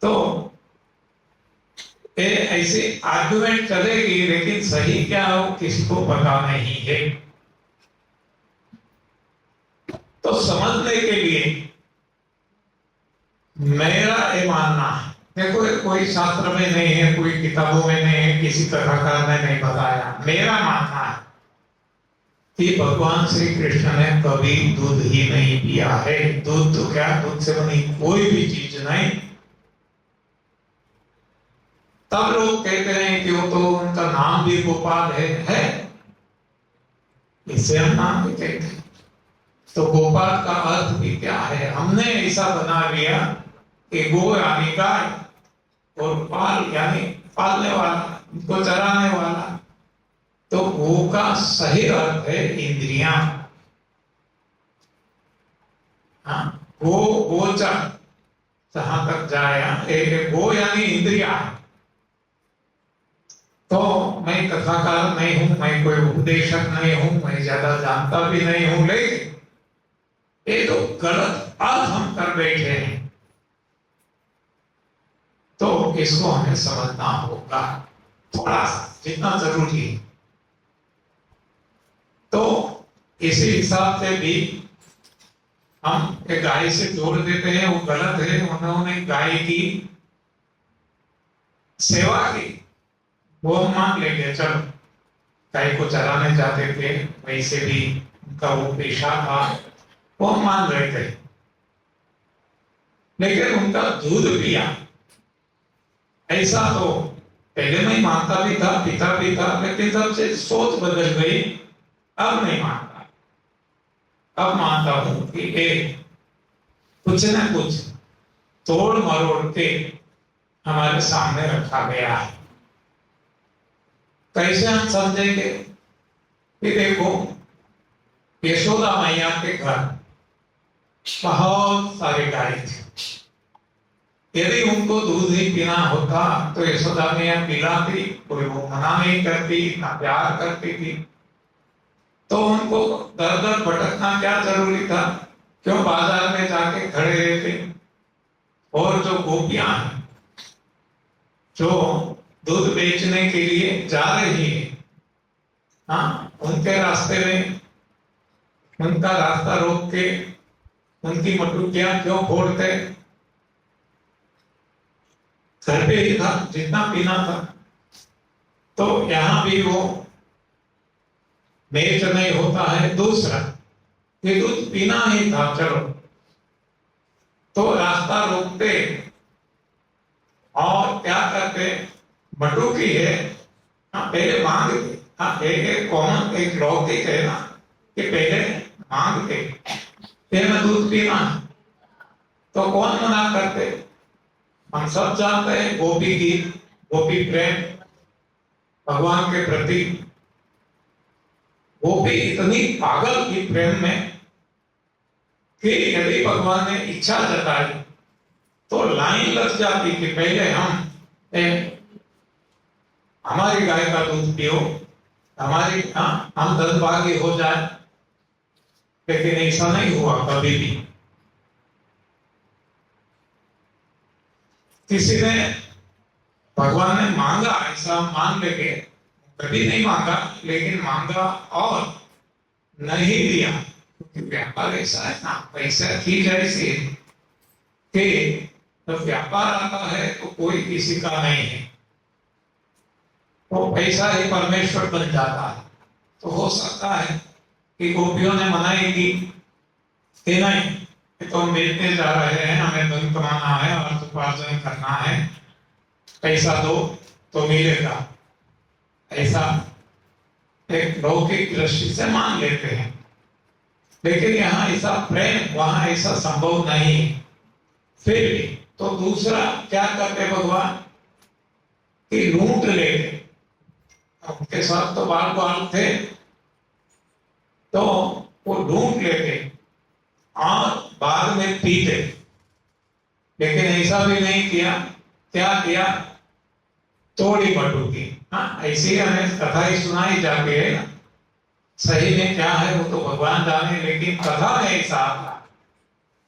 तो ये ऐसे आर्गुमेंट चलेगी, लेकिन सही क्या हो किसी को पता नहीं है। तो समझने के लिए मेरा ये मानना है, देखो कोई शास्त्र में नहीं है, कोई किताबों में नहीं है, किसी कथाकार ने नहीं बताया, मेरा मानना है कि भगवान श्री कृष्ण ने कभी दूध ही नहीं पिया है। दूध तो क्या, दूध से बनी कोई भी चीज नहीं। तब लोग कहते हैं कि वो तो उनका नाम भी गोपाल है? इसे हम नाम भी कहते हैं। तो गोपाल का अर्थ भी क्या है? हमने ऐसा बना लिया कि गो यानी गाय, और पाल यानी पालने वाला, उनको चराने वाला। तो गो का सही अर्थ है इंद्रियां। हाँ, गोचर जहां तक जाए, गो यानी इंद्रिया। तो मैं कथाकार नहीं हूं, मैं कोई उपदेशक नहीं हूं, मैं ज्यादा जानता भी नहीं हूं, लेकिन ये तो गलत अर्थ हम कर बैठे हैं, तो इसको हमें समझना होगा थोड़ा सा, जितना जरूरी है। तो इसी हिसाब से भी हम एक गाय से जोड़ देते हैं, वो गलत है। उन्होंने गाय की सेवा की, वो हम मान लेंगे, चलो गाय को चराने जाते थे, वैसे भी उनका वो पेशा था, वो हम मान रहे थे। लेकिन उनका दूध पिया, ऐसा तो पहले मैं मानता भी था, पिता भी था, लेकिन जब से सोच बदल गई, अब नहीं मानता। अब मानता हूं कि एक कुछ न कुछ तोड़ मरोड़ के हमारे सामने रखा गया है। कैसे हम समझेंगे कि देखो, यशोदा मैया के घर बहुत सारे गाय थे। यदि उनको दूध ही पीना होता तो यशोदा मैया पिलाती, कोई वो मना नहीं करती, ना प्यार करती थी। तो उनको दर दर भटकना क्या जरूरी था? क्यों बाजार में जाके खड़े रहते? और जो गोपियां जो दूध बेचने के लिए जा रही है, हाँ, उनके रास्ते में उनका रास्ता रोक के उनकी मटुकियां क्यों फोड़ते? घर पे ही था, जितना पीना था। तो यहां भी वो बेच नहीं होता है। दूसरा, ये दूध पीना ही था, चलो, तो रास्ता रोकते और क्या करते, बटुकी है, हाँ पहले मांगते, हाँ एक कॉमन एक लौकिक है ना कि पहले मांगते फिर मैं दूध पीना, तो कौन मना करते। हम सब जानते हैं गोपी गीत, गोपी प्रेम भगवान के प्रति, गोपी इतनी पागल की प्रेम में कि यदि भगवान ने इच्छा जताई तो लाइन लग जाती कि पहले हमारी गाय का दूध पियो, हम धनभागी हो जाए। लेकिन ऐसा नहीं हुआ कभी भी। किसी ने भगवान ने मांगा ऐसा मान लेके, कभी नहीं मांगा, लेकिन मांगा और नहीं दिया, क्योंकि व्यापार ऐसा है ना, पैसा की जैसे कि जब व्यापार आता है तो कोई किसी का नहीं है, वो पैसा ही परमेश्वर बन जाता है। तो हो सकता है कि गोपियों ने मनाई की कि नहीं, तो हम बेचने जा रहे हैं, हमें धन कमाना है और उपार्जन करना है, पैसा दो तो मिलेगा, ऐसा एक लौकिक दृष्टि से मान लेते हैं। लेकिन यहाँ ऐसा प्रेम, वहां ऐसा संभव नहीं है। फिर भी तो दूसरा क्या करते भगवान कि लूट लेते, उनके साथ तो बाल बाल थे, तो वो लूट लेते और बाद में पीते। लेकिन ऐसा भी नहीं किया, क्या किया, तोड़ी बटुकी। हाँ ऐसी हमें कथा ही सुनाई जाती है ना, सही में क्या है वो तो भगवान जाने, लेकिन कथा में ऐसा आता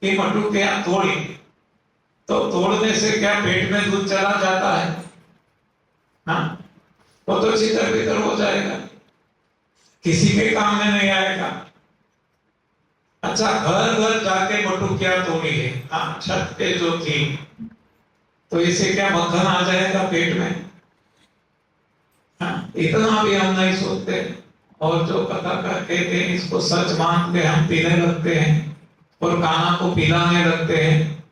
कि बटुकियां तोड़ी, तो तोड़ने से क्या पेट में दूध चला जाता है, हाँ वो तो छितर बितर हो जाएगा, किसी के काम में नहीं आएगा। अच्छा घर घर जाके बटुकिया तोड़ी है, हाँ छत पे जो थी, तो इसे क्या मक्खन आ जाएगा पेट में, हाँ इतना भी हम नहीं सोचते। और जो कथा कहते हैं इसको सच मान के हम पीने लगते हैं और कान्हा को पिलाने लगते हैं,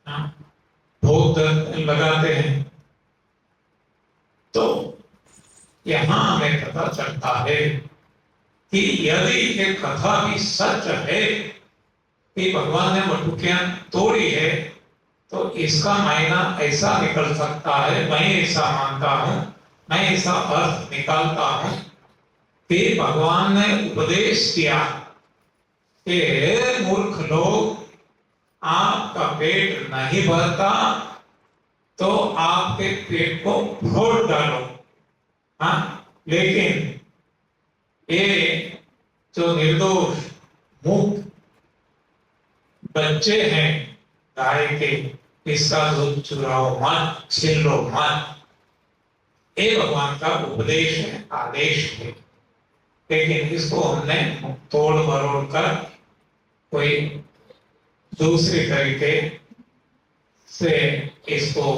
हाँ भोग लगाते हैं। तो यहां हमें पता चलता है कि यदि ये कथा भी सच है कि भगवान ने बटुकियां तोड़ी है, तो इसका मायना ऐसा निकल सकता है, मैं ऐसा मानता हूं, मैं ऐसा अर्थ निकालता हूं कि भगवान ने उपदेश किया कि हे मूर्ख लोग, आपका पेट नहीं भरता तो आपके पेट को फोड़ डालो, हाँ लेकिन ये जो निर्दोष मुक्त बच्चे हैं गाय के, इसका दूध चुराओ मत, छीन लो मत। ये भगवान का उपदेश है, आदेश है। लेकिन इसको हमने तोड़ मरोड़ कर कोई दूसरे तरीके से इसको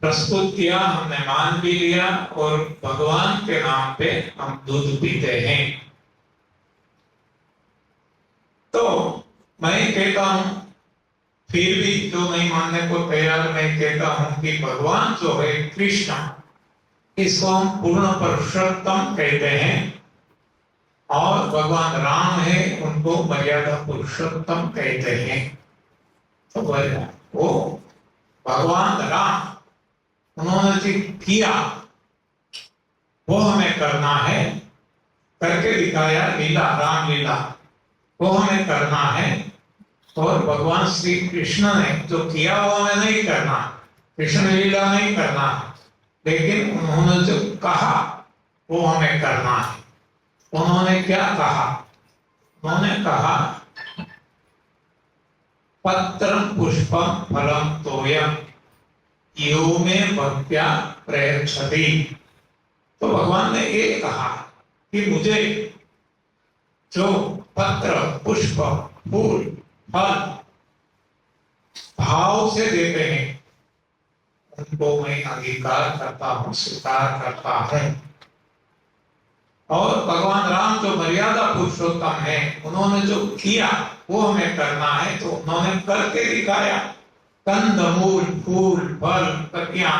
प्रस्तुत किया, हमने मान भी लिया और भगवान के नाम पे हम दूध पीते हैं। तो मैं कहता हूं, फिर भी जो नहीं मानने को तैयार, मैं कहता हूं कि भगवान जो है कृष्ण, इसको हम पूर्ण पुरुषोत्तम कहते हैं, और भगवान राम है उनको मर्यादा पुरुषोत्तम कहते हैं। तो वो भगवान राम उन्होंने जो किया वो हमें करना है, करके दिखाया, लीला राम लीला वो हमें करना है। और भगवान श्री कृष्ण ने जो किया वो हमें नहीं करना, कृष्ण लीला नहीं करना, लेकिन उन्होंने जो कहा वो हमें करना है। उन्होंने क्या कहा, उन्होंने कहा पत्रम पुष्पम फलम तोयम यो में भक्त्या प्रयच्छति। तो भगवान ने ये कहा कि मुझे जो पत्र पुष्प फूल फल भाव से देते हैं उनको मैं अंगीकार करता हूं, स्वीकार करता हूं। और भगवान राम जो मर्यादा पुरुषोत्तम है, उन्होंने जो किया वो हमें करना है, तो उन्होंने करके दिखाया कंद मूल फूल फल पत्तियां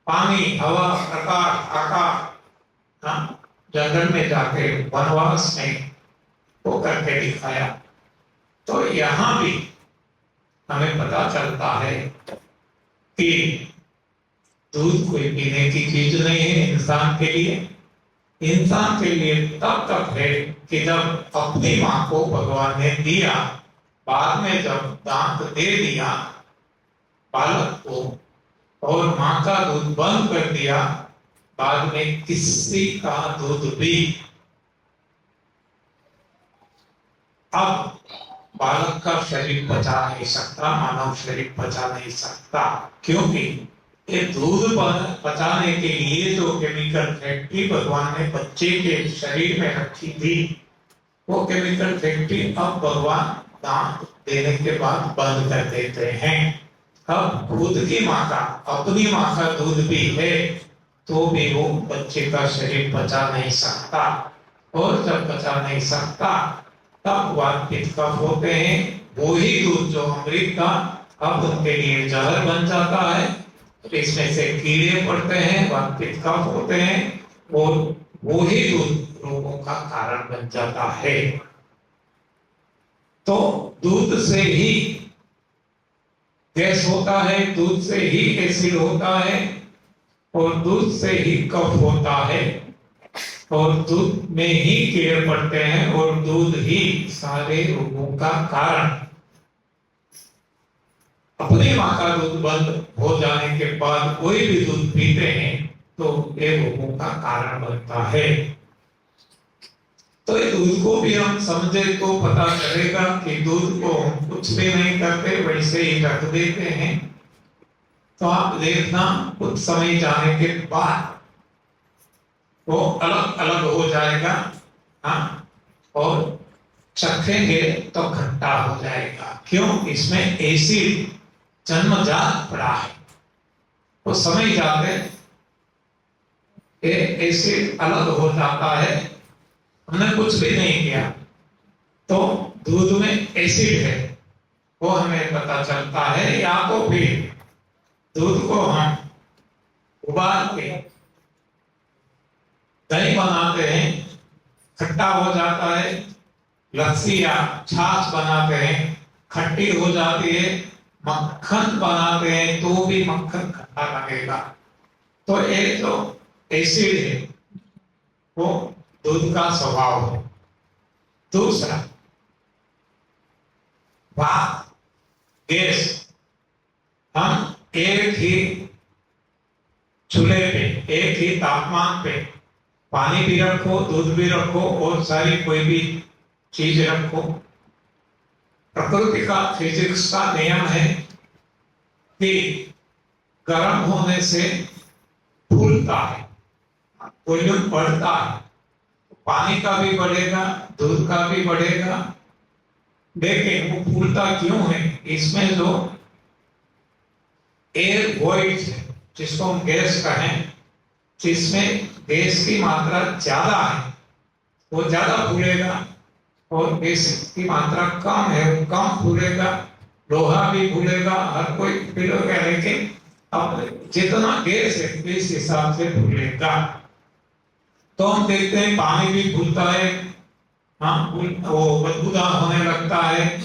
पानी हवा प्रकाश आकाश, हाँ, जंगल में जाके वनवास में वो करके दिखाया। तो यहां भी हमें पता चलता है कि दूध कोई पीने की चीज नहीं है इंसान के लिए। इंसान के लिए तब तक है कि जब अपनी मां को भगवान ने दिया, बाद में जब दांत दे दिया बालक को और मां का दूध बंद कर दिया, बाद में किसी का दूध भी अब बालक का शरीर बचा नहीं सकता, मानव शरीर बचा नहीं सकता, क्योंकि ये दूध पचाने के लिए जो केमिकल फैक्ट्री भगवान ने बच्चे के शरीर में रखी थी, वो केमिकल फैक्ट्री अब भगवान दांत देने के बाद बंद कर देते हैं। अब खुद की माँ का, अपनी माँ का दूध भी है तो भी वो बच्चे का शरीर बचा नहीं सकता, और जब बचा नहीं सकता तब वात पित्त कफ होते हैं। वही दूध जो अमृत था अब उनके लिए जहर बन जाता है, इसमें से कीड़े पड़ते हैं, वात पित्त कफ होते हैं, और वही दूध रोगों का कारण बन जाता है। तो दूध से ही गैस होता है, दूध से ही एसिड होता है, और दूध से ही कफ होता है, और दूध में ही कीड़े पड़ते हैं, और दूध ही सारे रोगों का कारण। अपनी मां का दूध बंद हो जाने के बाद कोई भी दूध पीते हैं तो ये रोगों का कारण बनता है। तो ये दूध को भी हम समझे तो पता चलेगा कि दूध को हम कुछ भी नहीं करते, वैसे ही रख देते हैं। तो आप देखना कुछ समय जाने के बाद वो अलग अलग हो जाएगा, हाँ, और चखेंगे तो खट्टा हो जाएगा। क्यों? इसमें एसिड जन्मजात पड़ा है। वो समय जाते एसिड अलग हो जाता है, हमने कुछ भी नहीं किया तो दूध में एसिड है वो हमें पता चलता है। या तो फिर दूध को हम उबाल के दही बनाते हैं, खट्टा हो जाता है, लस्सी या छाछ बनाते हैं, खट्टी हो जाती है, मक्खन बनाते हैं तो भी मक्खन खट्टा लगेगा। तो एक जो एसिड है वो दूध का स्वभाव है। दूसरा वात गैस, हम एक ही चूल्हे पे, एक ही तापमान पे पानी भी रखो, दूध भी रखो, और सारी कोई भी चीज रखो, प्रकृति का, फिजिक्स का नियम है कि गर्म होने से फूलता है, वॉल्यूम बढ़ता है, पानी का भी बढ़ेगा, दूध का भी बढ़ेगा। लेकिन वो फूलता क्यों है? इसमें जो एयर वॉइड है, जिसको हम गैस कहें, जिसमें गैस की मात्रा ज्यादा है वो ज्यादा फूलेगा, और गैस की मात्रा कम है वो कम फूलेगा। लोहा भी फूलेगा, हर कोई फूलेगा, लेकिन अब जितना गैस है इस हिसाब से फूलेगा। तो हम देखते हैं पानी भी फूलता है, हाँ, वो बदबूदार होने लगता है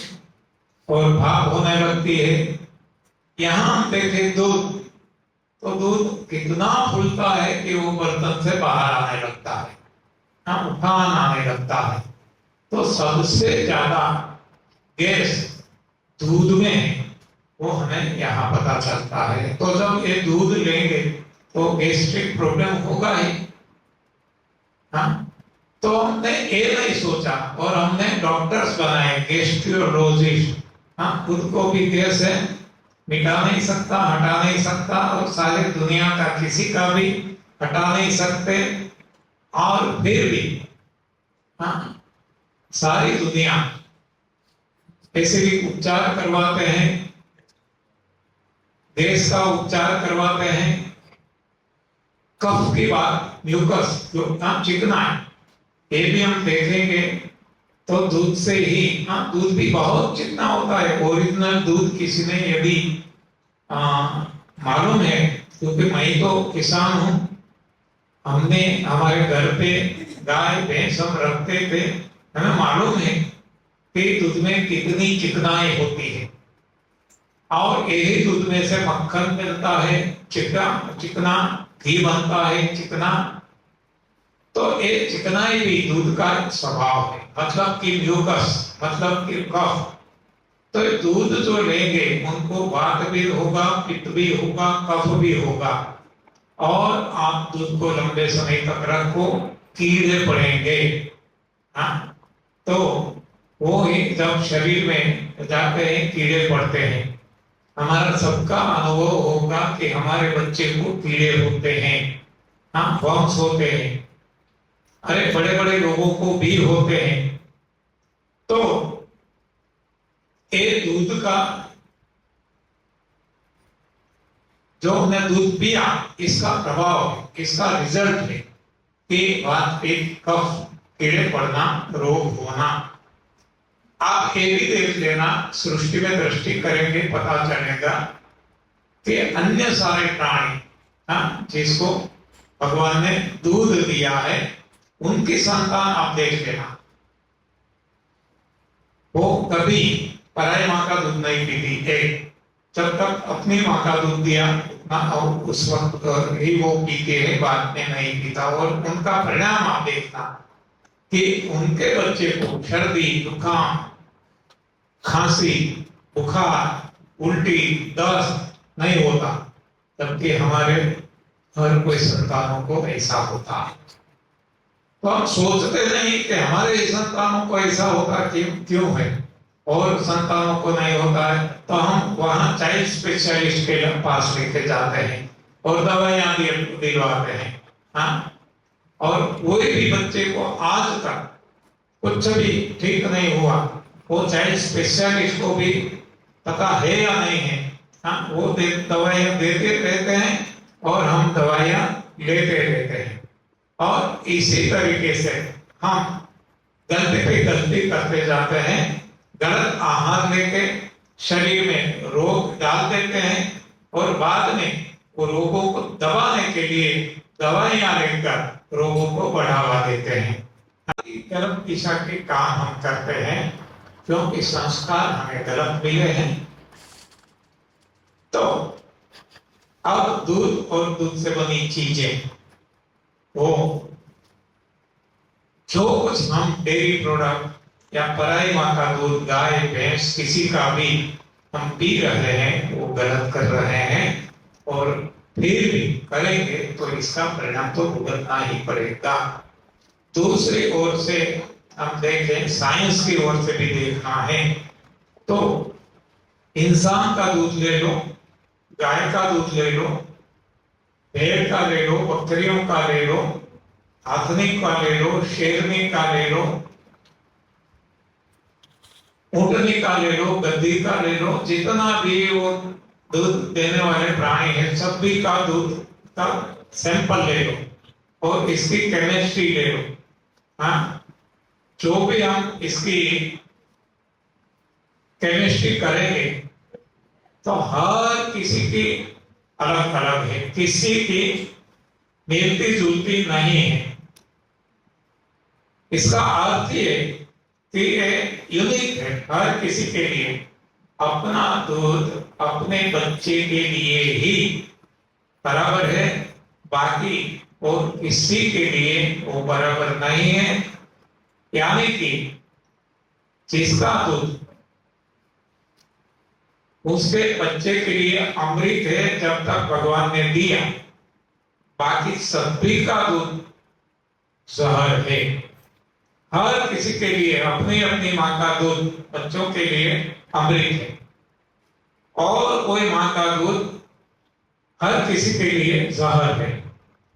और भाप होने लगती है। यहाँ हम देखें दूध, तो दूध कितना फूलता है कि वो बर्तन से बाहर आने लगता है, हाँ, उफान आने लगता है। तो सबसे ज्यादा गैस दूध में है, वो हमें यहाँ पता चलता है। तो जब ये दूध लेंगे तो गैस्ट्रिक प्रॉब्लम होगा ही, हाँ। तो हमने ये नहीं सोचा, और हमने डॉक्टर्स बनाए, गैस्ट्रोलॉजिस्ट, हाँ, खुद को भी गैस है, मिटा नहीं सकता, हटा नहीं सकता, और सारी दुनिया का किसी का भी हटा नहीं सकते, और फिर भी, हाँ, सारी दुनिया ऐसे भी उपचार करवाते हैं, गैस का उपचार करवाते हैं, कफ की बात, म्यूकस जो चिकना है, ये भी हम देखेंगे तो दूध से ही, हाँ, दूध भी बहुत चिकना होता है। ओरिजिनल दूध किसी ने यदि मालूम है, क्योंकि मैं तो किसान हूँ, हमने हमारे घर पे गाय भैंस हम रखते थे, हमें मालूम है कि दूध में कितनी चिकनाई होती है। और यही दूध में से मक्खन मिलता है, चिकना चिकना घी बनता है, चिकना। तो ये चिकनाई भी दूध का स्वभाव है, मतलब कि म्यूकस, मतलब कि कफ। तो ये दूध जो लेंगे उनको वात भी होगा, पित्त भी होगा, कफ भी होगा। और आप दूध को लंबे समय तक रखो, कीड़े पड़ेंगे। हाँ, तो वो ही जब शरीर में जाते हैं कीड़े पड़ते हैं। हमारा सबका अनुभव होगा कि हमारे बच्चे को कीड़े होते हैं, हाँ, वर्म्स होते हैं। अरे बड़े बड़े लोगों को भी होते हैं। तो ये दूध का, जो हमने दूध पिया, इसका प्रभाव है, इसका रिजल्ट है कि वात पित्त कफ, कीड़े पड़ना, रोग होना। आप ये भी देख लेना, सृष्टि में दृष्टि करेंगे पता चलेगा कि अन्य सारे प्राणी, हाँ, जिसको भगवान ने दूध दिया है, उनकी संतान आप देख लेना, वो कभी पराई माँ का दूध नहीं पीती। एक, जब तक अपनी माँ का दूध दिया उतना उस वक्त ही वो पीते हैं, बाद में नहीं पीता। और उनका परिणाम आप देखना कि उनके बच्चे को सर्दी, जुकाम, खांसी, बुखार, उल्टी, दस्त नहीं होता, जबकि हमारे हर कोई संतानों को ऐसा होता है। तो हम सोचते नहीं कि हमारे संतानों को ऐसा होता क्यों है और संतानों को नहीं होता है। तो हम वहां चाइल्ड स्पेशलिस्ट के पास लेके जाते हैं और दवाइयां दिलवाते हैं, हाँ। और कोई भी बच्चे को आज तक कुछ भी ठीक नहीं हुआ, वो चाइल्ड स्पेशलिस्ट को भी पता है या नहीं है, हाँ, वो दवाइयां देते रहते हैं और हम दवाइयां लेते रहते हैं। और इसी तरीके से हम गलती पे गलती करते जाते हैं, गलत आहार लेके शरीर में रोग डाल देते हैं और बाद में वो रोगों को दबाने के लिए दवाइयां लेकर रोगों को बढ़ावा देते हैं। गलत दिशा के काम हम करते हैं क्योंकि संस्कार हमें गलत मिले हैं। तो अब दूध और दूध से बनी चीजें, वो जो कुछ हम डेयरी प्रोडक्ट या पराई माँ का दूध, गाय भैंस किसी का भी हम पी रहे हैं, वो गलत कर रहे हैं। और फिर भी करेंगे तो इसका परिणाम तो भुगतना ही पड़ेगा। दूसरी ओर से हम देखें, साइंस की ओर से भी देखना है तो इंसान का दूध ले लो, गाय का दूध ले लो, भेड़ का ले लो, बकरियों का ले लो, हाथनी का ले लो, शेरनी का ले लो, ऊँटनी का ले लो, गद्दी का ले लो, जितना भी वो दूध देने वाले प्राणी है, सभी का दूध का सैंपल ले लो और इसकी केमिस्ट्री ले लो, हाँ। जो भी हम इसकी केमिस्ट्री करेंगे तो हर किसी की अलग अलग है, किसी की मिलती जुलती नहीं है। इसका अर्थ ये कि ये यूनिक है, हर किसी के लिए अपना दूध अपने बच्चे के लिए ही बराबर है, बाकी और किसी के लिए वो बराबर नहीं है। यानी कि जिसका दूध उसके बच्चे के लिए अमृत है जब तक भगवान ने दिया, बाकी सभी का दूध जहर है। हर किसी के लिए अपनी अपनी माँ का दूध बच्चों के लिए अमृत है और कोई माँ का दूध हर किसी के लिए जहर है।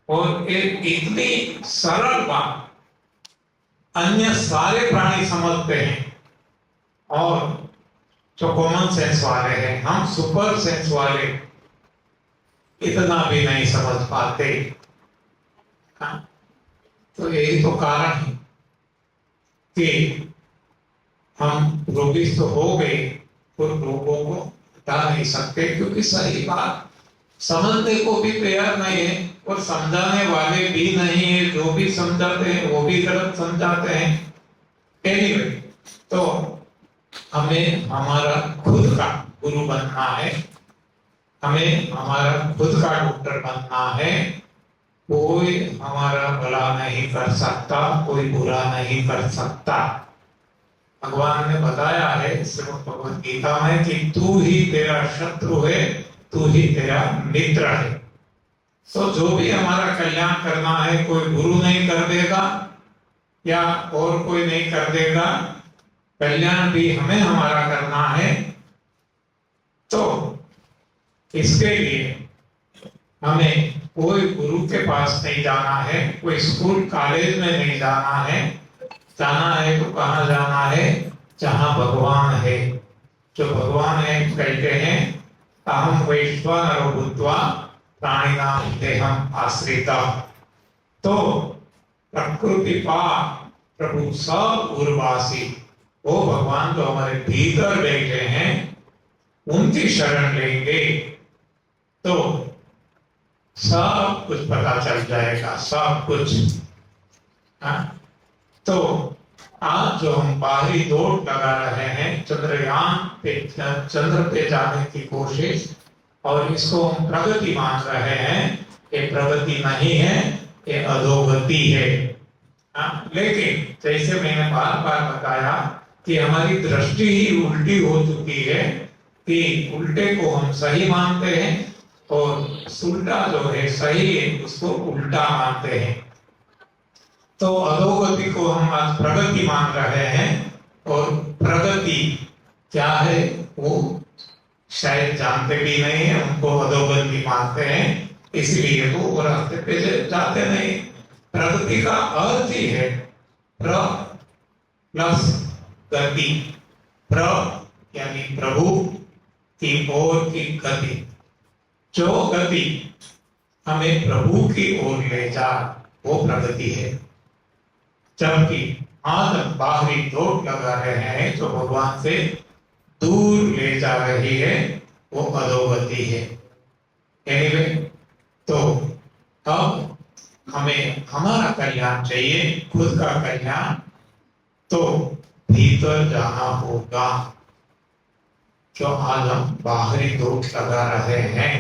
और एक इतनी सरल बात अन्य सारे प्राणी समझते हैं और जो कॉमन सेंस वाले हैं, हम सुपर सेंस वाले इतना भी नहीं समझ पाते, हाँ? तो यही तो कारण है कि हम रोगी तो हो गए, और लोगों को हटा नहीं सकते, क्योंकि सही बात समझने को भी तैयार नहीं है और समझाने वाले भी नहीं है। जो भी समझाते हैं वो भी गलत समझाते हैं। एनीवे, तो हमें हमारा खुद का गुरु बनना है, हमें हमारा खुद का डॉक्टर बनना है। कोई हमारा भला नहीं कर सकता, कोई बुरा नहीं कर सकता। भगवान ने बताया है श्रीमद् भगवद गीता में कि तू ही तेरा शत्रु है, तू ही तेरा मित्र है। तो जो भी हमारा कल्याण करना है, कोई गुरु नहीं कर देगा या और कोई नहीं कर देगा, कल्याण भी हमें हमारा करना है। तो इसके लिए हमें कोई गुरु के पास नहीं जाना है, कोई स्कूल कॉलेज में नहीं जाना है। जाना है तो कहाँ जाना है? जहाँ भगवान है। जो भगवान है कहते हैं अहम वैश्वानरो भूत्वा प्राणिनां देहम आश्रिता। तो प्रकृति पा प्रभु सब उर्वासी, वो भगवान जो हमारे भीतर बैठे हैं उनकी शरण लेंगे तो सब कुछ पता चल जाएगा, सब कुछ। तो आज जो हम बाहरी दौड़ लगा रहे हैं चंद्रयान पे, चंद्र पे जाने की कोशिश, और इसको हम प्रगति मान रहे हैं, ये प्रगति नहीं है, ये अधोगति है। लेकिन जैसे मैंने बार बार बताया कि हमारी दृष्टि ही उल्टी हो चुकी है, कि उल्टे को हम सही मानते हैं और उल्टा जो है सही है उसको उल्टा मानते हैं। तो अधोगति को हम आज प्रगति मान रहे हैं, और प्रगति क्या है वो शायद जानते भी नहीं है, उनको अधोगति मानते हैं, इसलिए वो रास्ते पे जाते नहीं। प्रगति का अर्थ ही है प्र प्लस गति। प्र यानी प्रभु की ओर की गति, जो गति हमें प्रभु की ओर ले जा वो प्रगति है। जबकि आज हम बाहरी दौड़ लगा रहे हैं जो भगवान से दूर ले जा रही है, वो अधोगति है। एनीवे, तो अब हमें हमारा कल्याण चाहिए, खुद का कल्याण, तो भीतर जाना होगा। जो आज हम बाहरी दौड़ लगा रहे हैं,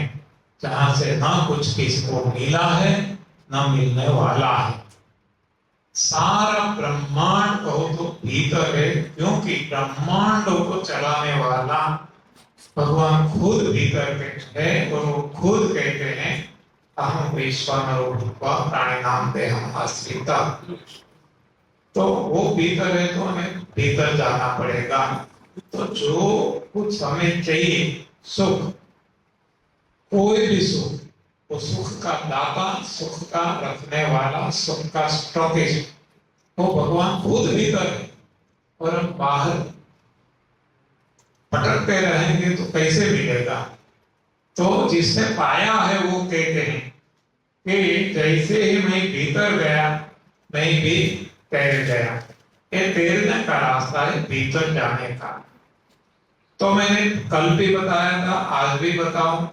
जहां से ना कुछ किसको मिला है ना मिलने वाला है। सारा ब्रह्मांड कहो तो भीतर है, क्योंकि ब्रह्मांडों को चलाने वाला भगवान खुद भीतर बैठे है, और वो खुद कहते हैं अहम वैश्वानरो भूत्वा प्राणिनां देहम आश्रिता। तो वो भीतर है तो हमें भीतर जाना पड़ेगा। तो जो कुछ हमें चाहिए, सुख, कोई भी सुख, वो सुख का दाता, सुख का रखने वाला, सुख का स्टॉकिस्ट, वो भगवान खुद भीतर है। और हम बाहर भटकते रहेंगे तो कैसे मिलेगा? तो जिसने पाया है वो कहते हैं कि जैसे ही मैं भीतर गया मैं भी तैर गया। ये तैरने का रास्ता है भीतर जाने का। तो मैंने कल भी बताया था, आज भी बताऊं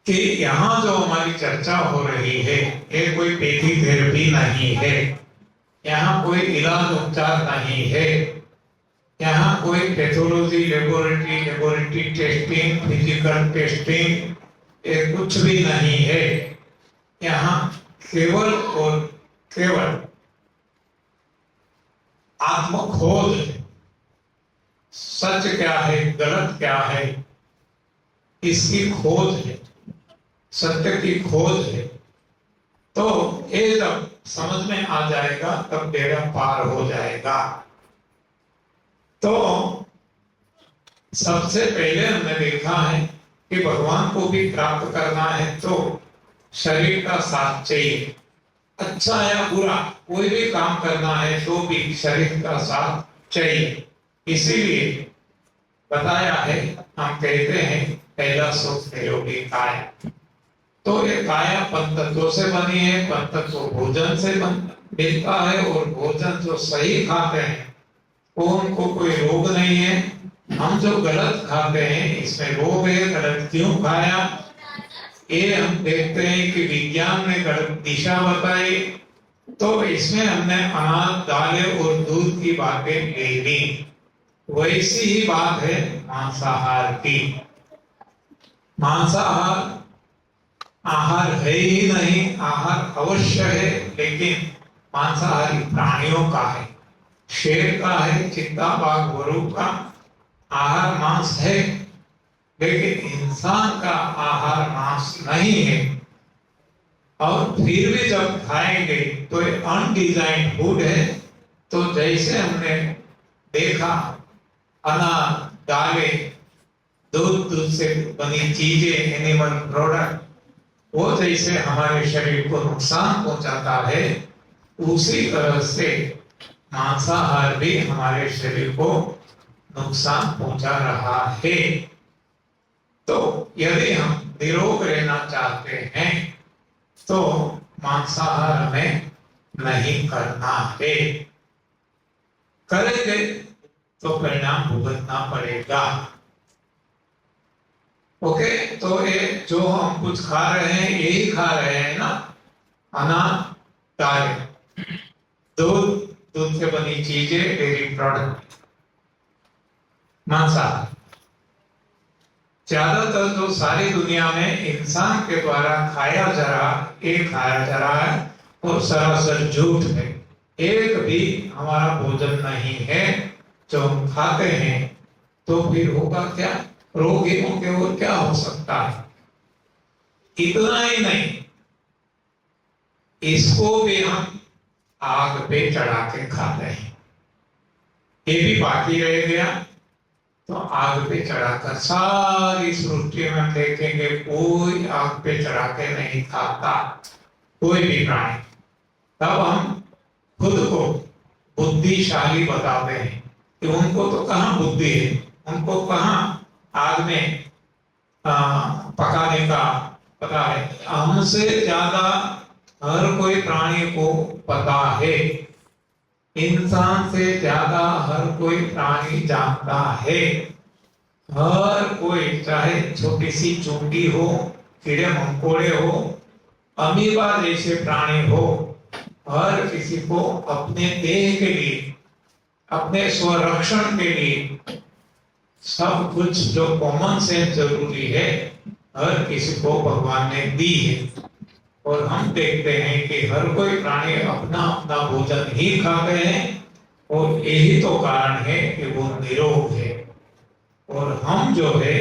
कि यहाँ जो हमारी चर्चा हो रही है ये कोई पेथी थेरेपी नहीं है, यहाँ कोई इलाज उपचार नहीं है, यहाँ कोई pathology laboratory testing, physical testing ये कुछ भी नहीं है। यहाँ केवल और केवल आत्मखोज है। सच क्या है, गलत क्या है, इसकी खोज है, सत्य की खोज है। तो ये जब समझ में आ जाएगा तब बेड़ा पार हो जाएगा। तो सबसे पहले हमने देखा है कि भगवान को भी प्राप्त करना है तो शरीर का साथ चाहिए। अच्छा या बुरा कोई भी काम करना है तो भी शरीर का साथ चाहिए। इसीलिए बताया है, हम कहते हैं पहला सुख निरोगी काया। तो ये काया पंचतत्वों से बनी है, पंचतत्व भोजन से मिलता है, और भोजन जो सही खाते हैं उनको कोई रोग नहीं है। हम जो गलत खाते हैं इसमें रोग है, गलत क्यों खाया ये हम देखते हैं कि विज्ञान ने गलत दिशा बताई, तो इसमें हमने अनाज, दालें और दूध की बातें ले ली। वैसी ही बात है मांसाहार की। मांसाहार आहार है ही नहीं, आहार अवश्य है, लेकिन मांसाहारी प्राणियों का है, शेर का है, चित्ता, बाघ, वरु का आहार मांस है, लेकिन इंसान का आहार मांस नहीं है। और फिर भी जब खाएंगे तो ये अनडिजाइन फूड है। तो जैसे हमने देखा अनाज, दालें, दूध से बनी चीजें, एनिमल प्रोडक्ट, वो जैसे हमारे शरीर को नुकसान पहुंचाता है, उसी तरह से मांसाहार भी हमारे शरीर को नुकसान पहुंचा रहा है। तो यदि हम निरोग रहना चाहते हैं तो मांसाहार हमें नहीं करना है। करेंगे तो परिणाम भुगतना पड़ेगा। ओके, तो ये जो हम कुछ खा रहे हैं यही खा रहे हैं ना, अनाज, दालें, दूध, दूध से बनी चीजें, डेयरी प्रोडक्ट, मांसाहार। ज्यादातर तो सारी दुनिया में इंसान के द्वारा खाया जा रहा है और सरासर झूठ है। एक भी हमारा भोजन नहीं है जो हम खाते हैं, तो फिर होगा क्या? रोगी होंगे और क्या हो सकता है। इतना ही नहीं, इसको भी हम आग पे चढ़ा के खाते हैं। ये भी बाकी रह गया। तो आग पे चढ़ाकर, सारी सृष्टि में देखेंगे कोई आग पे चढ़ा के नहीं खाता, कोई भी प्राणी। तब हम खुद को बुद्धिशाली बताते हैं कि उनको तो कहाँ बुद्धि है, उनको कहाँ आग में पकाने का पता है। हमसे ज्यादा हर कोई प्राणी को पता है, इंसान से ज्यादा हर कोई प्राणी जानता है। हर कोई, चाहे छोटी सी चूंटी हो, कीड़े मकोड़े हो, अमीबा जैसे प्राणी हो, हर किसी को अपने देह के लिए, अपने स्वरक्षण के लिए सब कुछ जो कॉमन सेंस जरूरी है, हर किसी को भगवान ने दी है। और हम देखते हैं कि हर कोई प्राणी अपना अपना भोजन ही खाते हैं, और यही तो कारण है कि वो निरोग है। और हम जो है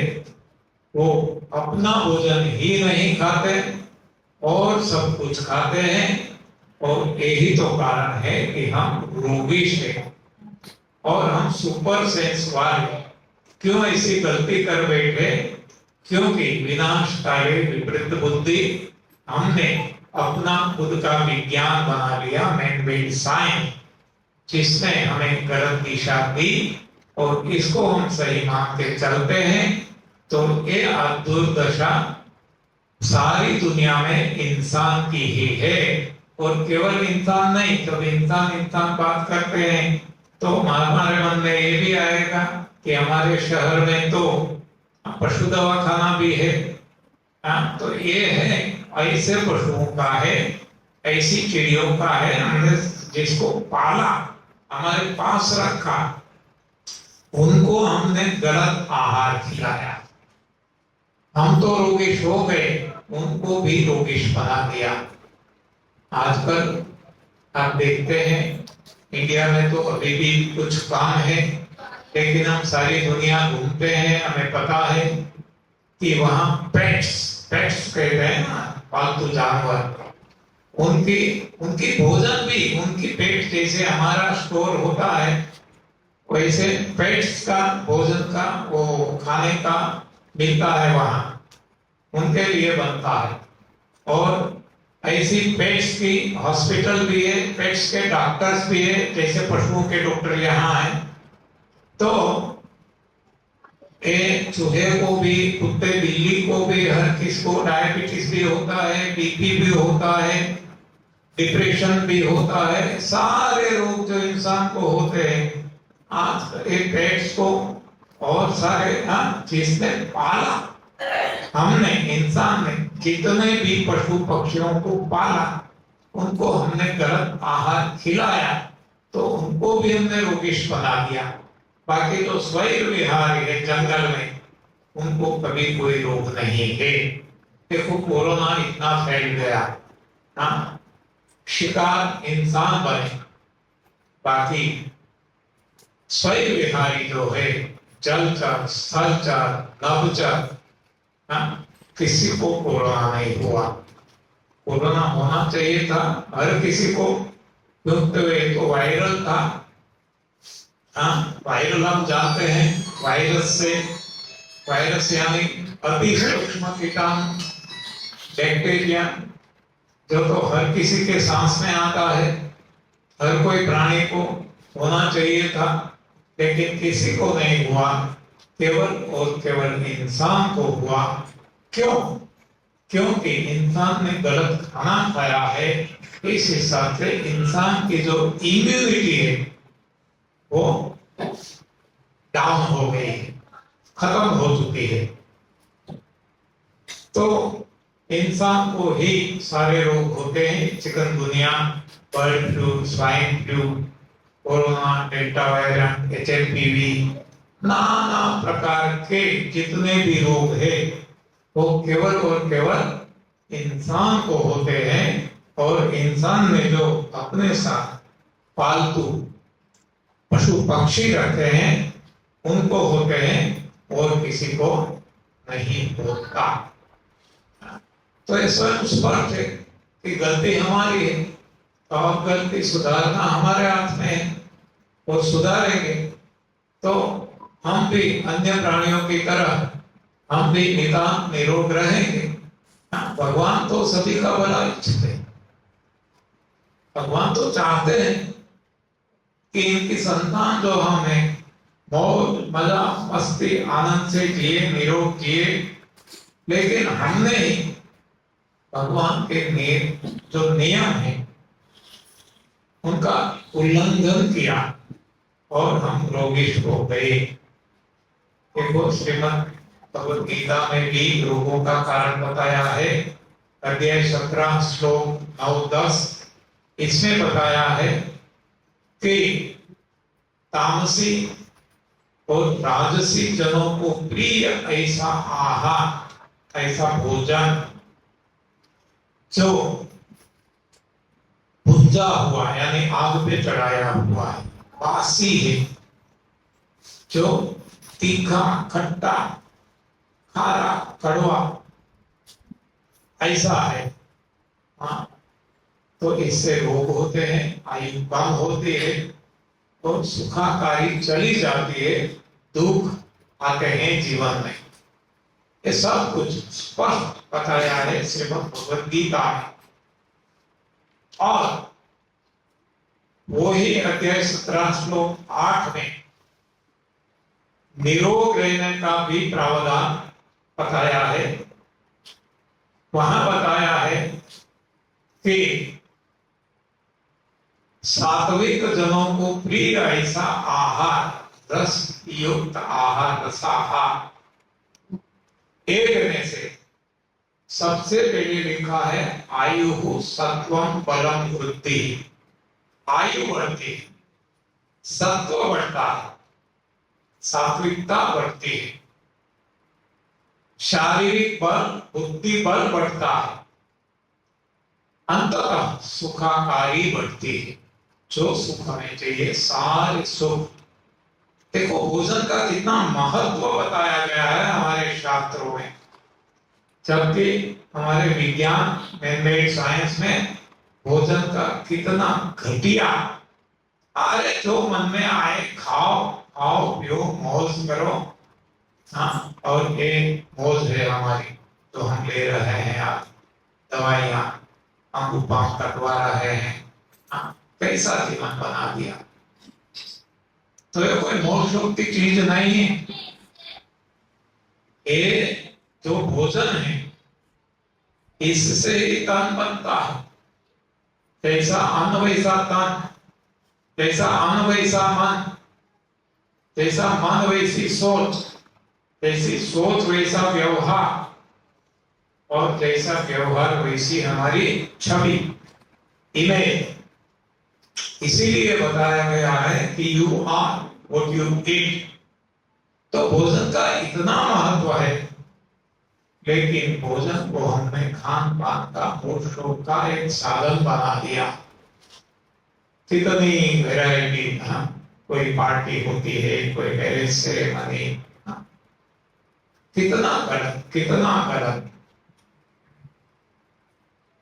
वो अपना भोजन ही नहीं खाते और सब कुछ खाते हैं, और यही तो कारण है कि हम रोगी हैं। और हम सुपर सेंस वाले क्यों ऐसी गलती कर बैठे? क्योंकि विनाशकारी विपरीत बुद्धि, हमने अपना खुद का विज्ञान बना लिया, मैन मेड साइंस, जिसने हमें गलत दिशा दी, और इसको हम सही मान के चलते हैं। तो ये दुर्दशा सारी दुनिया में इंसान की ही है। और केवल इंसान नहीं, जब इंसान बात करते हैं तो हमारे मन में ये भी आएगा कि हमारे शहर में तो पशु दवाखाना भी है। तो ये है, ऐसे पशुओं का है, ऐसी चिड़ियों का है, हमने जिसको पाला, हमारे पास रखा, उनको हमने गलत आहार खिलाया। हम तो रोगिश हो गए, उनको भी रोगिश बना दिया। आजकल आप देखते हैं इंडिया में तो अभी भी कुछ काम है, लेकिन हम सारी दुनिया घूमते हैं, हमें पता है कि वहां पेट्स कहते हैं ना, पालतू जानवर, उनकी भोजन भी उनकी पेट जैसे हमारा स्टोर होता है, वैसे पेट्स का भोजन का वो खाने का मिलता है, वहां उनके लिए बनता है। और ऐसी पेट्स की हॉस्पिटल भी है, पेट्स के डॉक्टर्स भी है, जैसे पशुओं के डॉक्टर यहाँ हैं। तो चूहे को भी, कुत्ते बिल्ली को भी, हर किसी को डायबिटीज भी होता है, बीपी भी होता है, डिप्रेशन भी होता है, सारे रोग जो इंसान को होते हैं आज एक पेट्स को और सारे जिसने पाला, हमने इंसान ने जितने भी पशु पक्षियों को पाला, उनको हमने गलत आहार खिलाया तो उनको भी हमने रोगिष्ठ बना दिया। बाकी तो स्वैर विहारी है जंगल में, उनको कभी कोई रोग नहीं है। देखो कोरोना इतना फैल गया, हाँ, शिकार इंसान बने, बाकी स्वैर विहारी जो है जलचर, स्थलचर, नभचर, हाँ, किसी को कोरोना नहीं हुआ। कोरोना होना चाहिए था हर किसी को, क्योंकि तो वायरल था। हाँ, वायरल हम जानते हैं, वायरस यानी अति सूक्ष्म कीटाणु बैक्टीरिया, जो तो हर किसी के सांस में आता है, हर कोई प्राणी को होना चाहिए था, लेकिन किसी को नहीं हुआ, केवल और केवल इंसान को हुआ। क्यों? क्योंकि इंसान ने गलत खाना खाया है। इस हिसाब से इंसान की जो इम्यूनिटी है वो डाउन हो गई है, खत्म हो चुकी है। तो इंसान को ही सारे रोग होते हैं, chikungunya, bird flu, swine flu, corona, delta virus, HMPV, नाना प्रकार के जितने भी रोग है वो केवल और केवल इंसान को होते हैं। और इंसान ने जो अपने साथ पालतू पशु पक्षी रखते हैं उनको होते हैं, और किसी को नहीं होता। तो ये स्वयं स्पष्ट है कि गलती हमारी है, तो अब गलती सुधारना हमारे हाथ में है, और सुधारेंगे तो हम भी अन्य प्राणियों की तरह हम भी निदान निरोग रहेंगे। भगवान तो सभी का भला इच्छते हैं, भगवान तो चाहते हैं कि इनकी संतान जो हमें मौज मजा मस्ती आनंद से जिए, निरोग जिए, लेकिन हमने ही भगवान के जो नियम है उनका उल्लंघन किया और हम रोगिष्ठ हो गए। देखो श्रीमद् भगवद गीता में भी रोगों का कारण बताया है, अध्याय 17 श्लोक 9-10, इसमें बताया है कि तामसी और राजसी जनों को प्रिय ऐसा आहार, ऐसा भोजन जो भुंजा हुआ यानी आग पे चढ़ाया हुआ है, बासी है, जो तीखा, खट्टा, खारा, कड़वा ऐसा है, हाँ, तो इससे रोग होते हैं, आयु कम होती है, तो सुखाकारी चली जाती है, दुख आते हैं जीवन में। ये सब कुछ स्पष्ट बताया है श्रीमद् भगवद गीता में। और वही अध्याय 17 श्लोक 8 में निरोग रहने का भी प्रावधान बताया है। वहां बताया है कि सात्विक जनों को प्रिय ऐसा आहार, रस युक्त आहार, रसाहार, एक में से सबसे पहले लिखा है आयु सत्वम बलम वृद्धि। आयु बढ़ती है, सत्व बढ़ता है, सात्विकता बढ़ती है, शारीरिक बल, बुद्धि बल बढ़ता है, अंततः सुखाकारी बढ़ती है, जो सुख हमें चाहिए, सारे सुख। देखो भोजन का कितना महत्व बताया गया है हमारे शास्त्रों में, जबकि हमारे विज्ञान मैन-मेड साइंस में भोजन का कितना घटिया, अरे जो मन में आए खाओ, खाओ पियो, मौज करो, हाँ, और ये मौज है हमारी तो हम ले रहे हैं आज दवाइयाँ, अंगूपाम कटवा रहे हैं, हाँ, कैसा जीवन बना दिया। तो ये कोई मौज की चीज नहीं है। ये जो भोजन है इससे ही तन बनता है, जैसा अन्न वैसा तन, जैसा अन्न वैसा मन, जैसा मन वैसी सोच, जैसी सोच वैसा व्यवहार, और जैसा व्यवहार वैसी हमारी छवि, इमेज। इसीलिए बताया गया है कि you are what you eat. तो भोजन का इतना महत्व है, लेकिन भोजन को हमने खान पान का मूल शौक का एक साधन बना दिया। कितनी वैरायटी, कोई पार्टी होती है, कोई मैरिज सेरेमनी, कितना गलत, कितना गलत।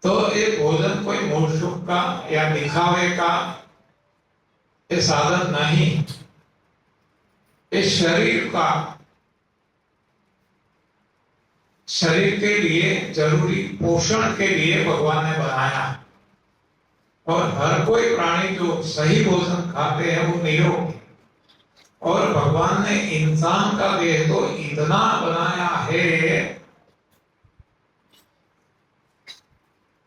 तो ये भोजन कोई मूल शौक का या दिखावे का ये साधन नहीं, इस शरीर का, शरीर के लिए जरूरी पोषण के लिए भगवान ने बनाया। और हर कोई प्राणी जो सही भोजन खाते हैं वो निरोग है। और भगवान ने इंसान का देह तो इतना बनाया है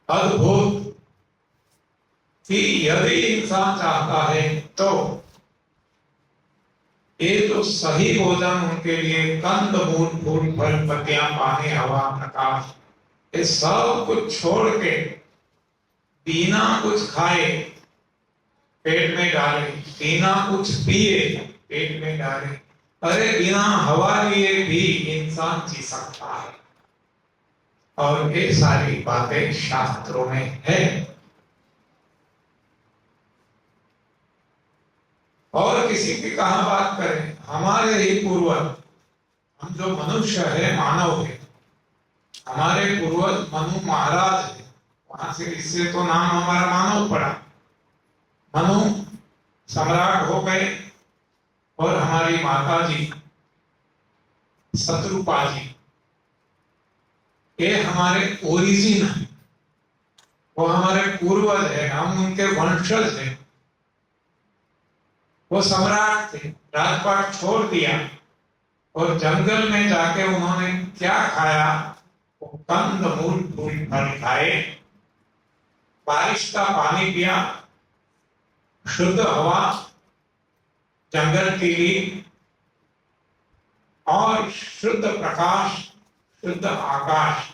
अद्भुत, कि यदि इंसान चाहता है तो ये जो सही भोजन उनके लिए कंद मूल फूल फल पत्तियां पानी हवा प्रकाश, ये सब कुछ छोड़ के बिना कुछ खाए पेट में डाले, बिना कुछ पिए पेट में डाले। अरे बिना हवा लिए भी इंसान जी सकता है। और ये सारी बातें शास्त्रों में है। और किसी की कहां बात करें, हमारे ही पूर्वज, हम जो मनुष्य है, मानव है, हमारे पूर्वज मनु महाराज है, वहां से इससे तो नाम हमारा मानव पड़ा। मनु सम्राट हो गए और हमारी माता जी शत्रुपा जी, ये हमारे ओरिजिन है, वो हमारे पूर्वज है, हम उनके वंशज हैं। वो सम्राट थे, राजपाट छोड़ दिया और जंगल में जाके उन्होंने क्या खाया, वो कंद मूल फूल फल खाए, बारिश का पानी पिया, शुद्ध हवा जंगल की ली, और शुद्ध प्रकाश, शुद्ध आकाश।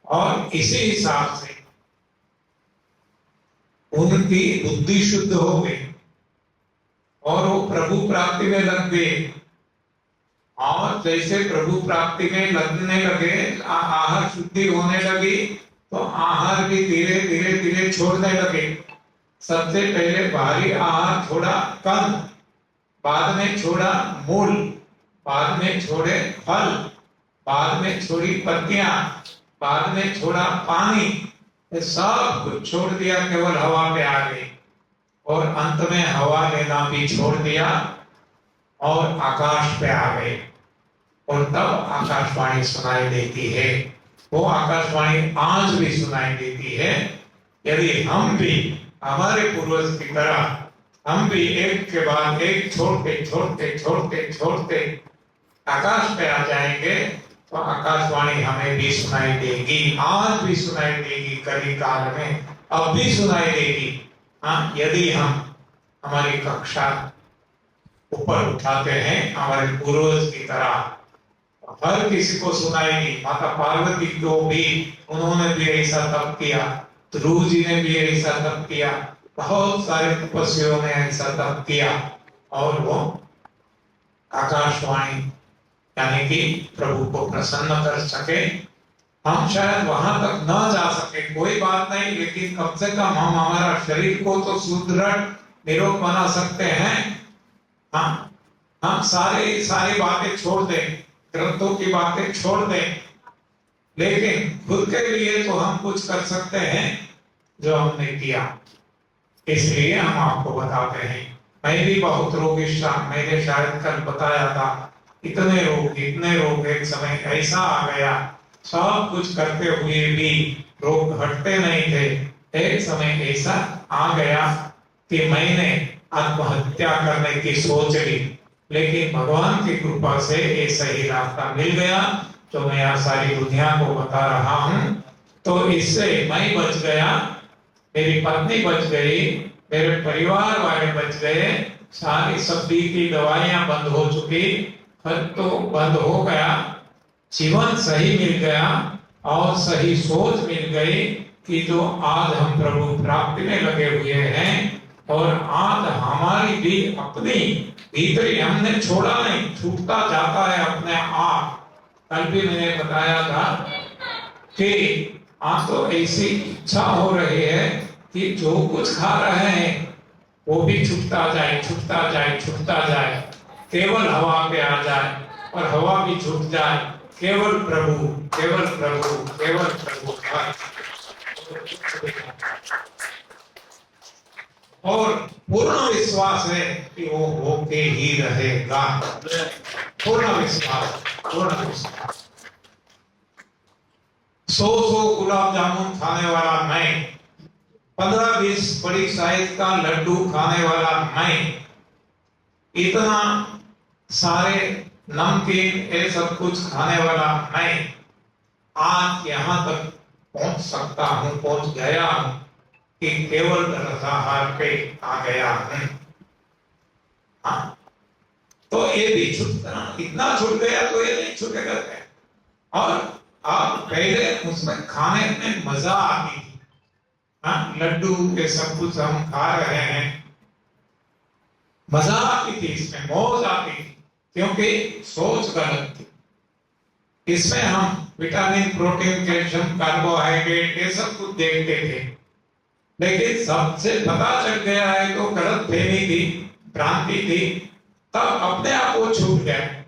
और इसी हिसाब से उनकी बुद्धि शुद्ध हो गई और वो प्रभु प्राप्ति में लग गए। और जैसे प्रभु प्राप्ति में लगने लगे, आहार शुद्धि होने लगी, तो आहार भी धीरे धीरे धीरे छोड़ने लगे। सबसे पहले भारी आहार छोड़ा कंद, बाद में छोड़ा मूल, बाद में छोड़े फल, बाद में छोड़ी पत्तियां, बाद में छोड़ा पानी, ये सब कुछ छोड़ दिया, केवल हवा पे आ गई। और अंत में हवा लेना भी छोड़ दिया और आकाश पे आ गए। और तब आकाशवाणी सुनाई देती है। वो आकाशवाणी आज भी सुनाई देती है। यदि हम भी हमारे पूर्वज की तरह, हम भी एक के बाद एक छोड़ते छोड़ते छोड़ते छोड़ते आकाश पे आ जाएंगे, तो आकाशवाणी हमें भी सुनाई देगी, आज भी सुनाई देगी, कली काल में अब भी सुनाई देगी। हाँ, यदि हम हमारी कक्षा ऊपर उठाते हैं हमारे पूर्वज की तरह, हर किसी को सुनाएगी। माता पार्वती को भी, उन्होंने भी ऐसा तप किया, ध्रुव जी ने भी ऐसा तप किया, बहुत सारे तपस्वियों ने ऐसा तप किया, और वो आकाशवाणी यानी कि प्रभु को प्रसन्न कर सके। हम शायद वहां तक न जा सके, कोई बात नहीं, लेकिन कम से कम हम हमारा शरीर को तो सुदृढ़ निरोग बना सकते हैं। हम सारी बातें छोड़ दें, ग्रंथों की बातें छोड़ दें, लेकिन खुद के लिए तो हम कुछ कर सकते हैं जो हमने किया। इसलिए हम आपको बताते हैं। मैं भी बहुत रोगिष्ठा, मैंने शायद कल बताया था, इतने रोग एक समय ऐसा आ गया, सब कुछ करते हुए भी रोग हटते नहीं थे। एक समय ऐसा आ गया कि मैंने आत्महत्या करने की सोच ली, लेकिन भगवान की कृपा से ये सही रास्ता मिल गया, जो मैं यहाँ सारी दुनिया को बता रहा हूँ। तो इससे मैं बच गया, मेरी पत्नी बच गई, मेरे परिवार वाले बच गए, सारी सब्जी की दवाइयां बंद हो चुकी, खर्च तो बंद हो गया, जीवन सही मिल गया और सही सोच मिल गई कि जो आज हम प्रभु प्राप्ति में लगे हुए हैं और आज हमारी भी अपनी भीतरी हमने छोड़ा नहीं, छूटता जाता है अपने आप। कल भी मैंने बताया था कि आज तो ऐसी इच्छा हो रही है कि जो कुछ खा रहे हैं वो भी छूटता जाए, छूटता जाए, छूटता जाए, केवल हवा पे आ जाए और हवा भी छूट जाए, केवल प्रभु, केवल प्रभु, केवल प्रभु। और पूर्ण विश्वास है कि वो होके ही रहेगा। पूर्ण विश्वास, पूर्ण विश्वास। 100 गुलाब जामुन खाने वाला मैं, 15-20 बड़ी साइज का लड्डू खाने वाला मैं, इतना सारे नमकीन ये सब कुछ खाने वाला मैं आज यहाँ तक पहुंच सकता हूँ, पहुंच गया हूँ कि केवल रसाहार पे आ गया हूँ। हाँ, तो ये भी छूटना, इतना छूट गया तो ये नहीं छूटेगा क्या? और आप पहले उसमें खाने में मजा आती थी। हाँ, लड्डू के सब कुछ हम खा रहे हैं, मजा आती थी, इसमें मौज आती थी, क्योंकि सोच गलत थी। इसमें हम विटामिन, प्रोटीन, कैल्शियम, कार्बोहाइड्रेट ये सब कुछ देखते थे, लेकिन सबसे पता चल गया है तो गलत फहमी थी, भ्रांति थी, तब अपने आप वो छूट गया।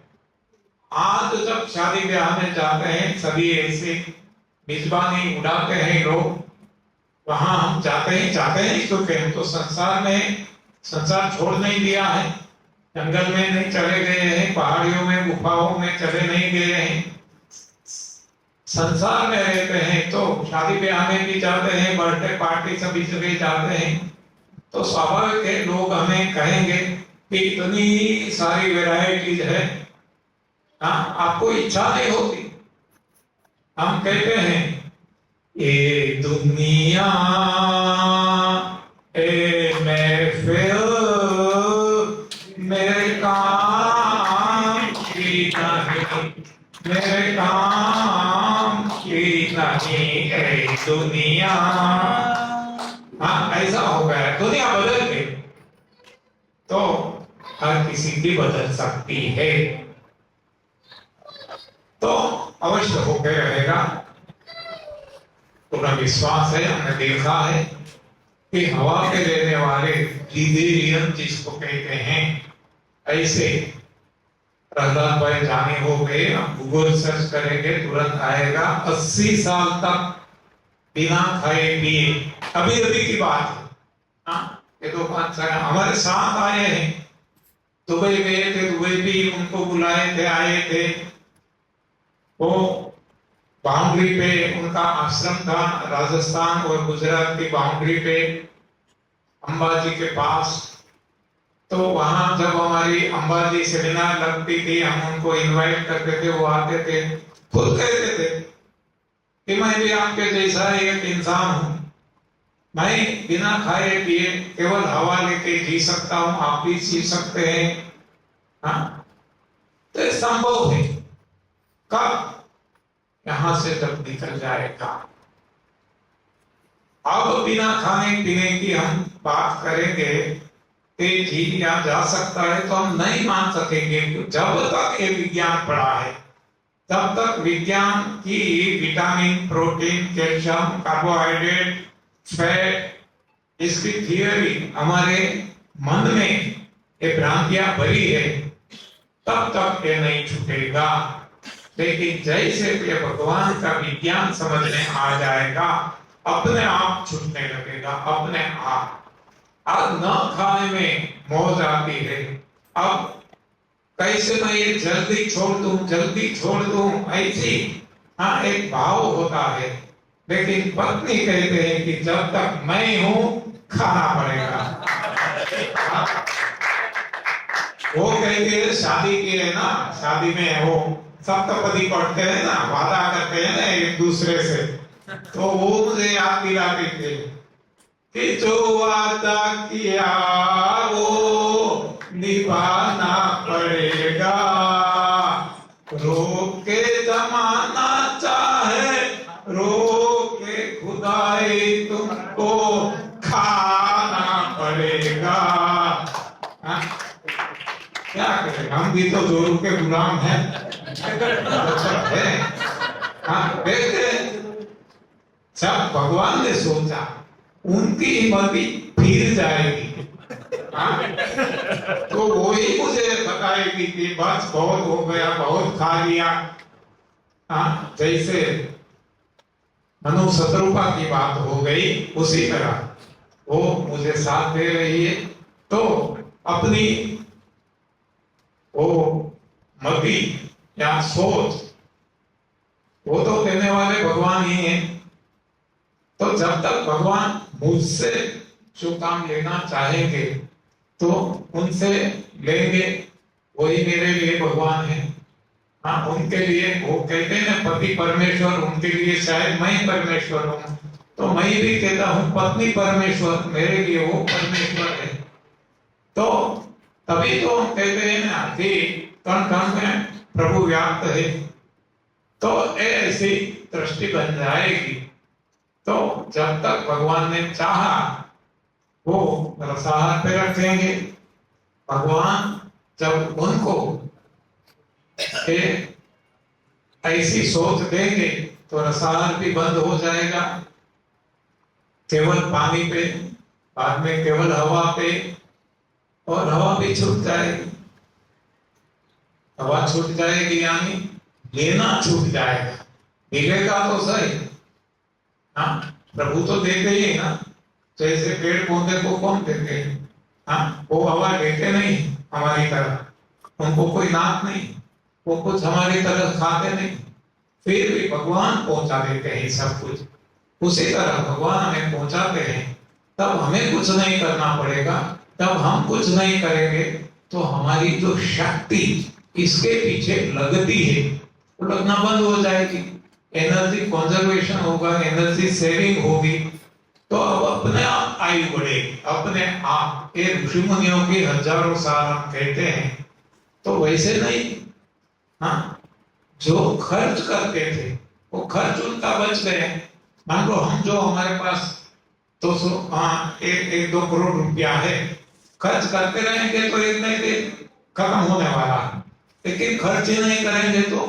आज जब शादी ब्याह में जाते हैं सभी ऐसे मेजबानी उड़ाते हैं लोग, वहां हम जाते हैं क्योंकि हम तो संसार में, संसार छोड़ नहीं दिया है, जंगल में नहीं चले गए हैं, पहाड़ियों में गुफाओं में चले नहीं गए हैं, संसार में रहते हैं, तो शादी ब्याह में भी जाते हैं, बर्थडे पार्टी सभी जगह जाते हैं, तो स्वाभाविक है लोग हमें कहेंगे कि इतनी सारी वैरायटीज है, आपको इच्छा नहीं होती। हम कहते हैं ये दुनिया ए महफिल मेरे काम की नहीं, मेरे काम की नहीं ए दुनिया। हाँ, ऐसा हो गया, दुनिया बदल गई, तो हर किसी की बदल सकती है, तो अवश्य होकर रहेगा। पूरा विश्वास है, हमने देखा है कि हवा के देने वाले लीदेरियन जिसको कहते हैं, ऐसे प्रहलाद भाई जाने हो गए, आप गूगल सर्च करेंगे तुरंत आएगा, 80 साल तक बिना खाए पिए, अभी अभी की बात है। ये तो 5 साल हमारे साथ आए हैं, दुबई गए थे, दुबई भी उनको बुलाए थे, आए थे, वो बाउंड्री पे उनका आश्रम था, राजस्थान और गुजरात की बाउंड्री पे अंबाजी के पास। तो वहां जब हमारी अंबाजी सेमिनार लगती थी, हम उनको इनवाइट करते थे, वो आते थे, खुद कहते थे कि मैं भी आपके जैसा एक इंसान हूं, मैं बिना खाए पिए केवल हवा लेके जी सकता हूं, आप भी जी सकते हैं। हाँ, तो संभव है, कब? यहां से जब निकल जाएगा। अब बिना खाने पीने की हम बात करेंगे कि जिया जा सकता है, तो हम नहीं मान सकेंगे। जब तक ये विज्ञान पढ़ा है, तब तक विज्ञान की vitamin, protein, calcium, carbohydrate, fat, इसकी थियरी हमारे मन में ये भ्रांतियां भरी है, तब तक ये नहीं छूटेगा। लेकिन जैसे ये भगवान का विज्ञान समझ में आ जाएगा, अपने आप छूटने लगेगा, अपने आप। आज न खाने में मौज आती है, अब कैसे मैं ये जल्दी छोड़ दूं, जल्दी छोड़ दूं, ऐसी हाँ एक भाव होता है। लेकिन पत्नी कहते हैं कि जब तक मैं हूं खाना पड़ेगा। वो कहते हैं शादी की है ना, शादी में वो सप्तपदी पढ़ते हैं ना, वादा करते हैं ना एक दूसरे से, तो वो मुझे याद दिलाते थे कि जो वादा किया वो निभाना पड़ेगा। रोक के जमाना चाहे, रोक के खुदाई तुमको खाना पड़ेगा। हाँ? क्या करें, हम भी तो जोरू के गुलाम हैं। हाँ, सब भगवान ने सोचा, उनकी हिम्मत फिर जाएगी। हाँ? तो वो ही मुझे बताएगी कि बस बहुत हो गया, बहुत खा लिया। हाँ, जैसे मनु शत्रुपा की बात हो गई, उसी तरह वो मुझे साथ दे रही है। तो अपनी वो मति या सोच, वो तो देने वाले भगवान ही हैं। तो जब तक भगवान मुझसे जो काम लेना चाहेंगे तो उनसे लेंगे, वही मेरे लिए भगवान है। हाँ, उनके लिए वो कहते हैं पति परमेश्वर, उनके लिए शायद मैं परमेश्वर हूँ। तो मैं भी कहता हूँ पत्नी परमेश्वर, मेरे लिए वो परमेश्वर है। तो तभी तो हम कहते हैं ना कि कण कण में प्रभु व्याप्त है। तो ऐसी दृष्टि बन जाएगी। तो जब तक भगवान ने चाहा वो रसाहार पे रखेंगे। भगवान जब उनको ऐसी सोच देंगे तो रसाहार भी बंद हो जाएगा। केवल पानी पे, बाद में केवल हवा पे, और हवा भी छूट जाएगी। हवा छूट जाएगी यानी लेना छूट जाएगा। मिलेगा तो सही। हाँ, प्रभु तो देते ही ना। जैसे पेड़ पौधे को कौन देते हैं? हाँ, वो हवा लेते नहीं हमारी तरह, उनको कोई नाक नहीं, वो कुछ हमारी तरह खाते नहीं, फिर भी भगवान पहुंचा देते हैं सब कुछ। उसी तरह भगवान हमें पहुंचाते हैं, तब हमें कुछ नहीं करना पड़ेगा। तब हम कुछ नहीं करेंगे तो हमारी जो शक्ति इसके पीछे लगती है वो लगना बंद हो जाएगी। एनर्जी कंजर्वेशन होगा, एनर्जी सेविंग होगी। तो अब अपने आप आयु बढ़ेगी, अपने आप। ये ऋषि मुनियों की हजारों साल हम कहते हैं, तो वैसे नहीं। हाँ, जो खर्च करते थे वो खर्च उनका बच गए। मान लो हम जो हमारे पास 200 एक 2 करोड़ रुपया है, खर्च करते रहेंगे तो एक नहीं दिन खत्म होने वाला है। लेकिन खर्च ही नहीं करेंगे तो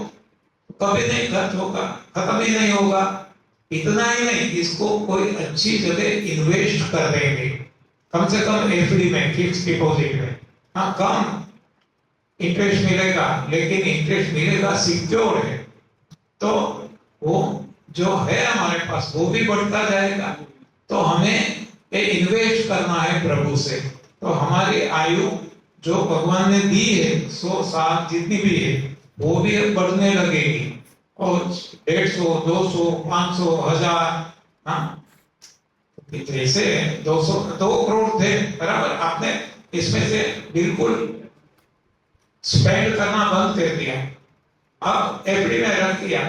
कभी नहीं खर्च होगा, खत्म ही नहीं होगा। इतना ही नहीं, इसको कोई अच्छी जगह इन्वेस्ट कर देंगे, कम से कम एफडी में, फिक्स डिपॉजिट में। हाँ, कम इंटरेस्ट मिलेगा, लेकिन इंटरेस्ट मिलेगा सिक्योर है। तो वो जो है हमारे पास वो भी बढ़ता जाएगा। तो हमें ये इन्वेस्ट करना है प्रभु से। तो हमारी आयु जो भगवान ने दी है 100 साल जितनी भी है, वो भी बढ़ने लगेगी। और 150, 200, 500, 1000, हाँ, जैसे 2 करोड़ थे बराबर, आपने इसमें से बिल्कुल स्पेंड करना बंद कर दिया, अब एफडी में रख दिया,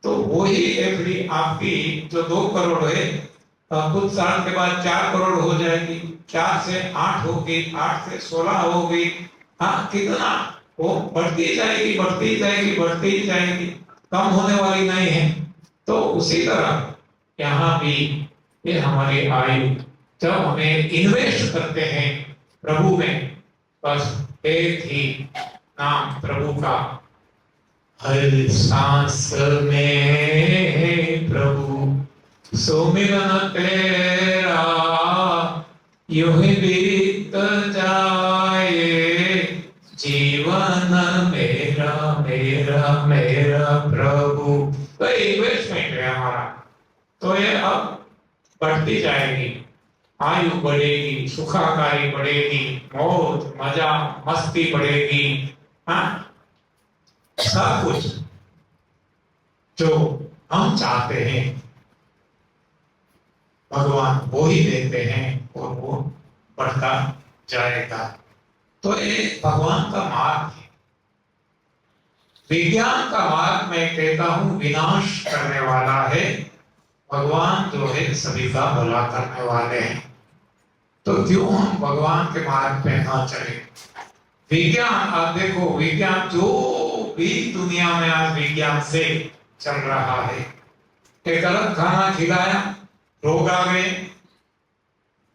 तो वही एफडी आपकी जो 2 करोड़ है कुछ साल के बाद 4 करोड़ हो जाएगी, 4 से 8 होगी, 8 से 16 होगी। हाँ, कितना वो बढ़ती जाएगी, बढ़ती जाएगी, बढ़ती जाएगी, कम होने वाली नहीं है। तो उसी तरह यहाँ भी ये हमारी आयु, जब हमें इन्वेस्ट करते हैं प्रभु में, बस एक ही नाम प्रभु का, हर सांस में प्रभु सुमिरन तेरा, यूं ही बीत जाए जीवन मेरा मेरा मेरा प्रभु। तो इन्वेस्टमेंट है हमारा। तो ये अब बढ़ती जाएगी, आयु बढ़ेगी, सुखाकारी बढ़ेगी, मौज मजा मस्ती बढ़ेगी। हाँ, सब कुछ जो हम चाहते हैं भगवान वो ही देते हैं और वो बढ़ता जाएगा। तो ये भगवान का मार्ग है। विज्ञान का मार्ग मैं कहता हूं विनाश करने वाला है, भगवान जो है सभी का भला करने वाले हैं। तो क्यों हम भगवान के मार्ग पे ना चले? विज्ञान, आप देखो विज्ञान जो भी दुनिया में आज विज्ञान से चल रहा है, एक गलत खाना खिलाया, रोग आ गए,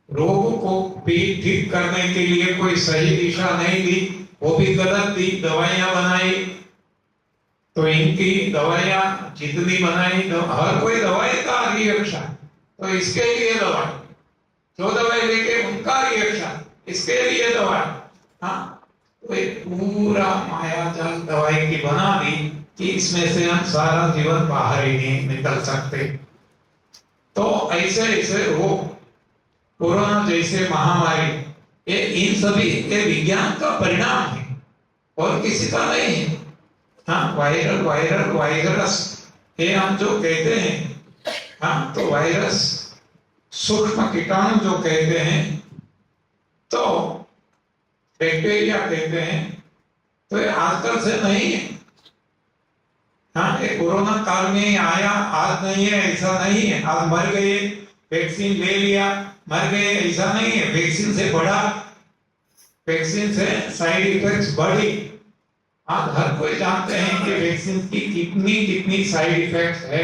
रोग को भी ठीक करने के लिए कोई सही दिशा नहीं दी, वो भी गलत दी, दवाइयां बनाई, तो इनकी दवाइयां जितनी बनाई, हर कोई दवाई का रिएक्शन, तो इसके लिए दवाई, जो दवाई लेके उनका रिएक्शन, इसके लिए दवाई। हाँ, तो एक पूरा माया जाल दवाई की बना दी कि इसमें से हम सारा जीवन बाहर ही नहीं निकल सकते। तो ऐसे ऐसे रोग, कोरोना जैसे महामारी, ये इन सभी के विज्ञान का परिणाम है और किसी का नहीं है। हाँ, वायरस ये हम जो कहते हैं, हाँ, तो वायरस सूक्ष्म कीटाणु जो कहते हैं, तो बैक्टीरिया कहते हैं, तो ये आजकल से नहीं है। हाँ, ये कोरोना काल में ही आया, आज नहीं है ऐसा नहीं है, आज मर गए, वैक्सीन ले लिया, मर गए ऐसा नहीं है, वैक्सीन से बढ़ा, वैक्सीन से साइड इफेक्ट्स बढ़ी। आज हर कोई जानते हैं कि वैक्सीन की कितनी कितनी साइड इफेक्ट्स है।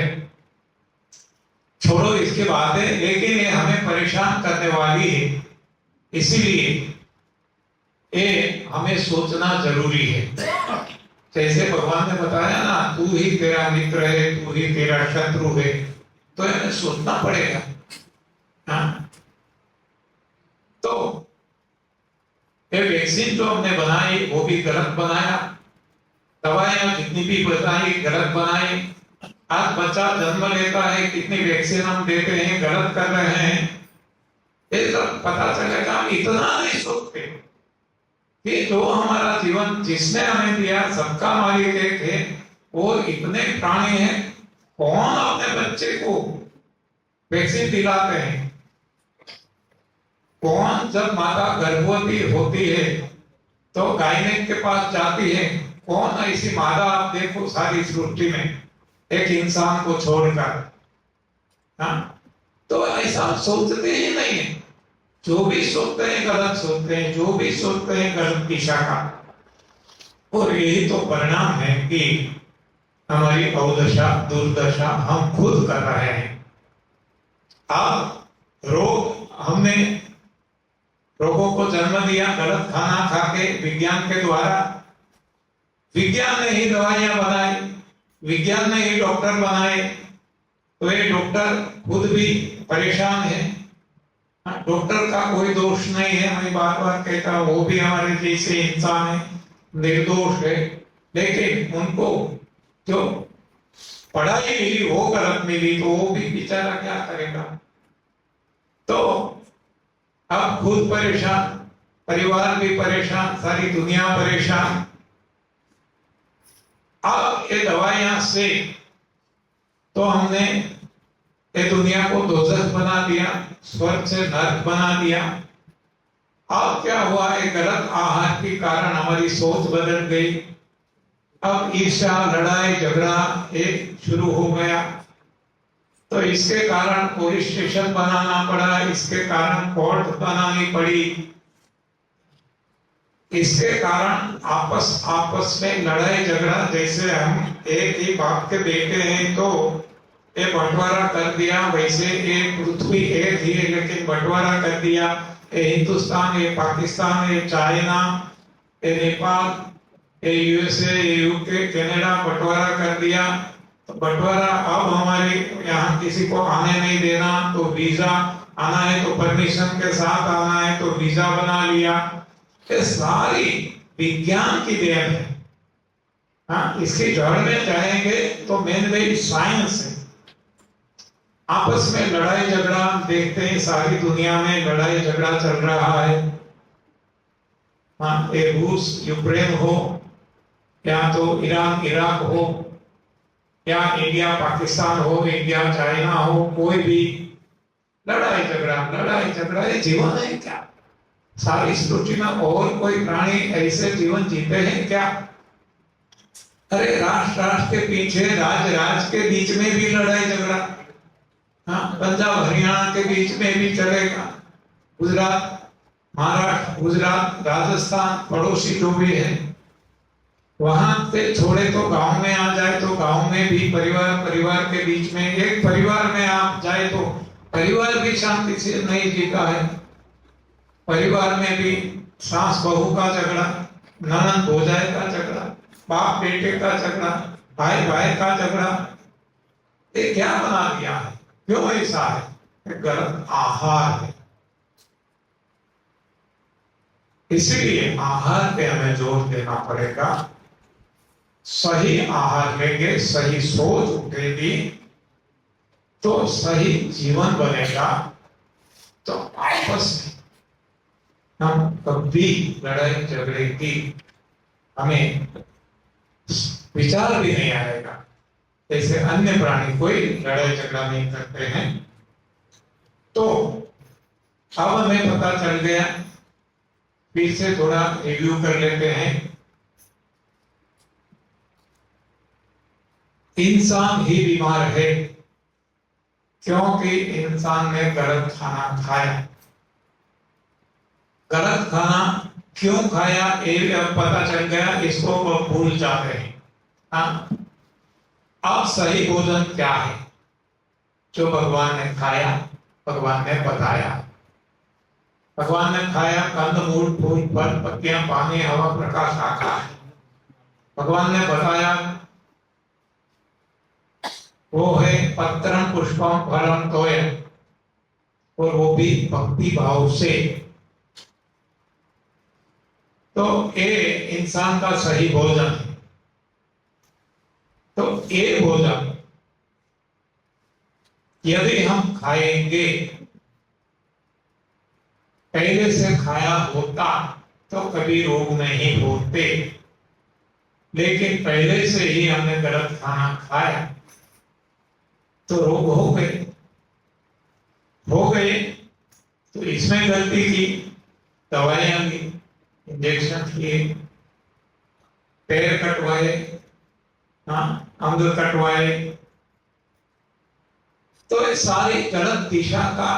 छोड़ो इसके बाद है, लेकिन ये हमें परेशान करने वाली है, इसीलिए ये हमें सोचना जरूरी है। जैसे भगवान ने बताया ना, तू ही तेरा मित्र है, तू ही तेरा शत्रु है, तो हमें सोचना पड़ेगा। हाँ? तो ये वैक्सीन जो हमने बनाई वो भी गलत बनाया, दवाइयां जितनी भी बताई गलत बनाई। आज बच्चा जन्म लेता है, कितनी वैक्सीन हम देते हैं, गलत कर रहे हैं, ये सब पता चलेगा। हम इतना नहीं सोचते कि जो हमारा जीवन जिसने हमें दिया, सबका मालिक एक है, वो इतने प्राणी हैं, कौन अपने बच्चे को वैक्सीन दिलाते हैं? कौन जब माता गर्भवती होती है तो गायनेक के पास जाती है? कौन ऐसी माता आप देखो सारी सृष्टि में, एक इंसान को छोड़कर। हाँ, तो ऐसा सोचते ही नहीं है। जो भी सोचते हैं गलत सोचते हैं, जो भी सोचते हैं गलत दिशा का, और यही तो परिणाम है कि हमारी अवदशा दुर्दशा हम खुद कर रहे हैं। अब रोग, हमने रोगों को जन्म दिया गलत खाना खा के, विज्ञान के द्वारा। विज्ञान ने ही दवाइयां बनाई, विज्ञान ने ही डॉक्टर बनाए, तो ये डॉक्टर खुद भी परेशान है। डॉक्टर का कोई दोष नहीं है, मैं बार बार कहता हूं, वो भी हमारे जैसे इंसान है, निर्दोष है, लेकिन उनको जो पढ़ाई मिली वो गलत मिली, तो वो भी बेचारा क्या करेगा। तो अब खुद परेशान, परिवार भी परेशान, सारी दुनिया परेशान। अब ये दवाइयां से तो हमने ये दुनिया को दोजख बना दिया, स्वर्ग से नरक बना दिया। अब क्या हुआ, एक गलत आहार के कारण हमारी सोच बदल गई। अब ईर्ष्या, लड़ाई झगड़ा एक शुरू हो गया, तो इसके कारण पुलिस स्टेशन बनाना पड़ा, इसके कारण कोर्ट बनानी पड़ी, इसके कारण आपस में लड़ाई झगड़ा। जैसे हम एक ही बाप के बेटे हैं तो ये बंटवारा कर दिया, वैसे ये पृथ्वी एक ही है लेकिन बंटवारा कर दिया। ये हिंदुस्तान, ये पाकिस्तान, ये चाइना, ये नेपाल, ये यूएसए, ये यूके, कनाडा, बंटवारा कर दिया। तो बंटवारा अब हमारे यहाँ किसी को आने नहीं देना, तो वीजा आना है तो परमिशन के साथ आना है, तो वीजा बना लिया। ये सारी विज्ञान की देन है। हाँ, इसकी जड़ में जाएंगे तो मेन वे साइंस है। आपस में लड़ाई झगड़ा देखते हैं, सारी दुनिया में लड़ाई झगड़ा चल रहा है। हाँ, ये रूस यूक्रेन हो, या तो ईरान इराक हो, या इंडिया पाकिस्तान हो, इंडिया चाइना हो, कोई भी लड़ाई झगड़ा, ये जीवन है क्या? सारी सृष्टि में और कोई प्राणी ऐसे जीवन जीते हैं क्या? अरे राष्ट्र के पीछे, राज्य के बीच में भी लड़ाई झगड़ा। हाँ, पंजाब हरियाणा के बीच में भी चलेगा, गुजरात, महाराष्ट्र, गुजरात, राजस्थान पड़ोसी जो भी है, वहां से छोड़े तो गांव में आ जाए तो गांव में भी परिवार के बीच में, एक परिवार में आप जाए तो परिवार भी शांति से नहीं जीता है। परिवार में भी सास बहू का झगड़ा, ननद भौजाई का झगड़ा, बाप बेटे का झगड़ा, भाई भाई का झगड़ा, ये क्या बना दिया है? क्यों ऐसा है? ये गलत आहार है। इसलिए आहार पे हमें जोर देना पड़ेगा। सही आहार लेंगे, सही सोच उठेगी तो सही जीवन बनेगा। तो आपस में हम कभी लड़ाई झगड़े की हमें विचार भी नहीं आएगा। जैसे अन्य प्राणी कोई लड़ाई झगड़ा नहीं करते हैं। तो अब हमें पता चल गया, फिर से थोड़ा रिव्यू कर लेते हैं। इंसान ही बीमार है क्योंकि इंसान ने गलत खाना खाया। गलत खाना क्यों खाया ये अब पता चल गया, इसको वो भूल जाते हैं। हाँ, अब सही भोजन क्या है जो भगवान ने खाया, भगवान ने बताया। भगवान ने खाया कंद मूल फूल फल पत्तियां पानी हवा प्रकाश आकाश। भगवान ने बताया वो है पत्रम पुष्पम फलम तोयम, और वो भी भक्ति भाव से। तो ये इंसान का सही भोजन है। तो ये भोजन यदि हम खाएंगे, पहले से खाया होता तो कभी रोग नहीं होते, लेकिन पहले से ही हमने गलत खाना खाया तो रोग हो गए। तो इसमें गलती की, दवाइयां ली, इंजेक्शन किए, पैर कटवाए, अंग कटवाए, तो ये सारी गलत दिशा का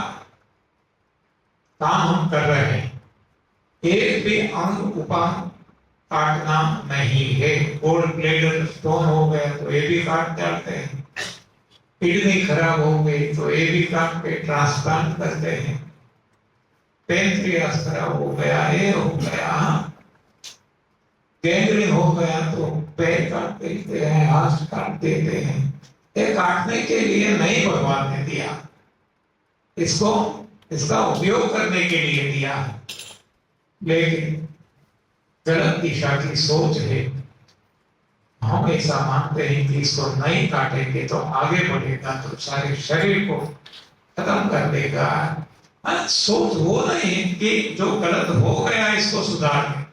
काम हम कर रहे हैं। एक भी अंग उपांग काटना नहीं है। गोल्ड ब्लेडर स्टोन हो गया तो ये भी काट डालते हैं। किडनी खराब हो गई तो ये भी काट के ट्रांसप्लांट करते हैं। पेनक्रियास खराब हो गया, ये हो गया, गैंग्रीन हो गया तो पैर काट देते हैं, हाथ काट देते हैं। ये काटने के लिए नहीं भगवान ने दिया, इसको इसका उपयोग करने के लिए दिया है। लेकिन गलत दिशा की सोच है। हम ऐसा मानते हैं कि इसको नहीं काटेंगे तो आगे बढ़ेगा, तो सारे शरीर को खत्म कर देगा। सोच वो नहीं कि जो गलत हो गया इसको सुधार दें।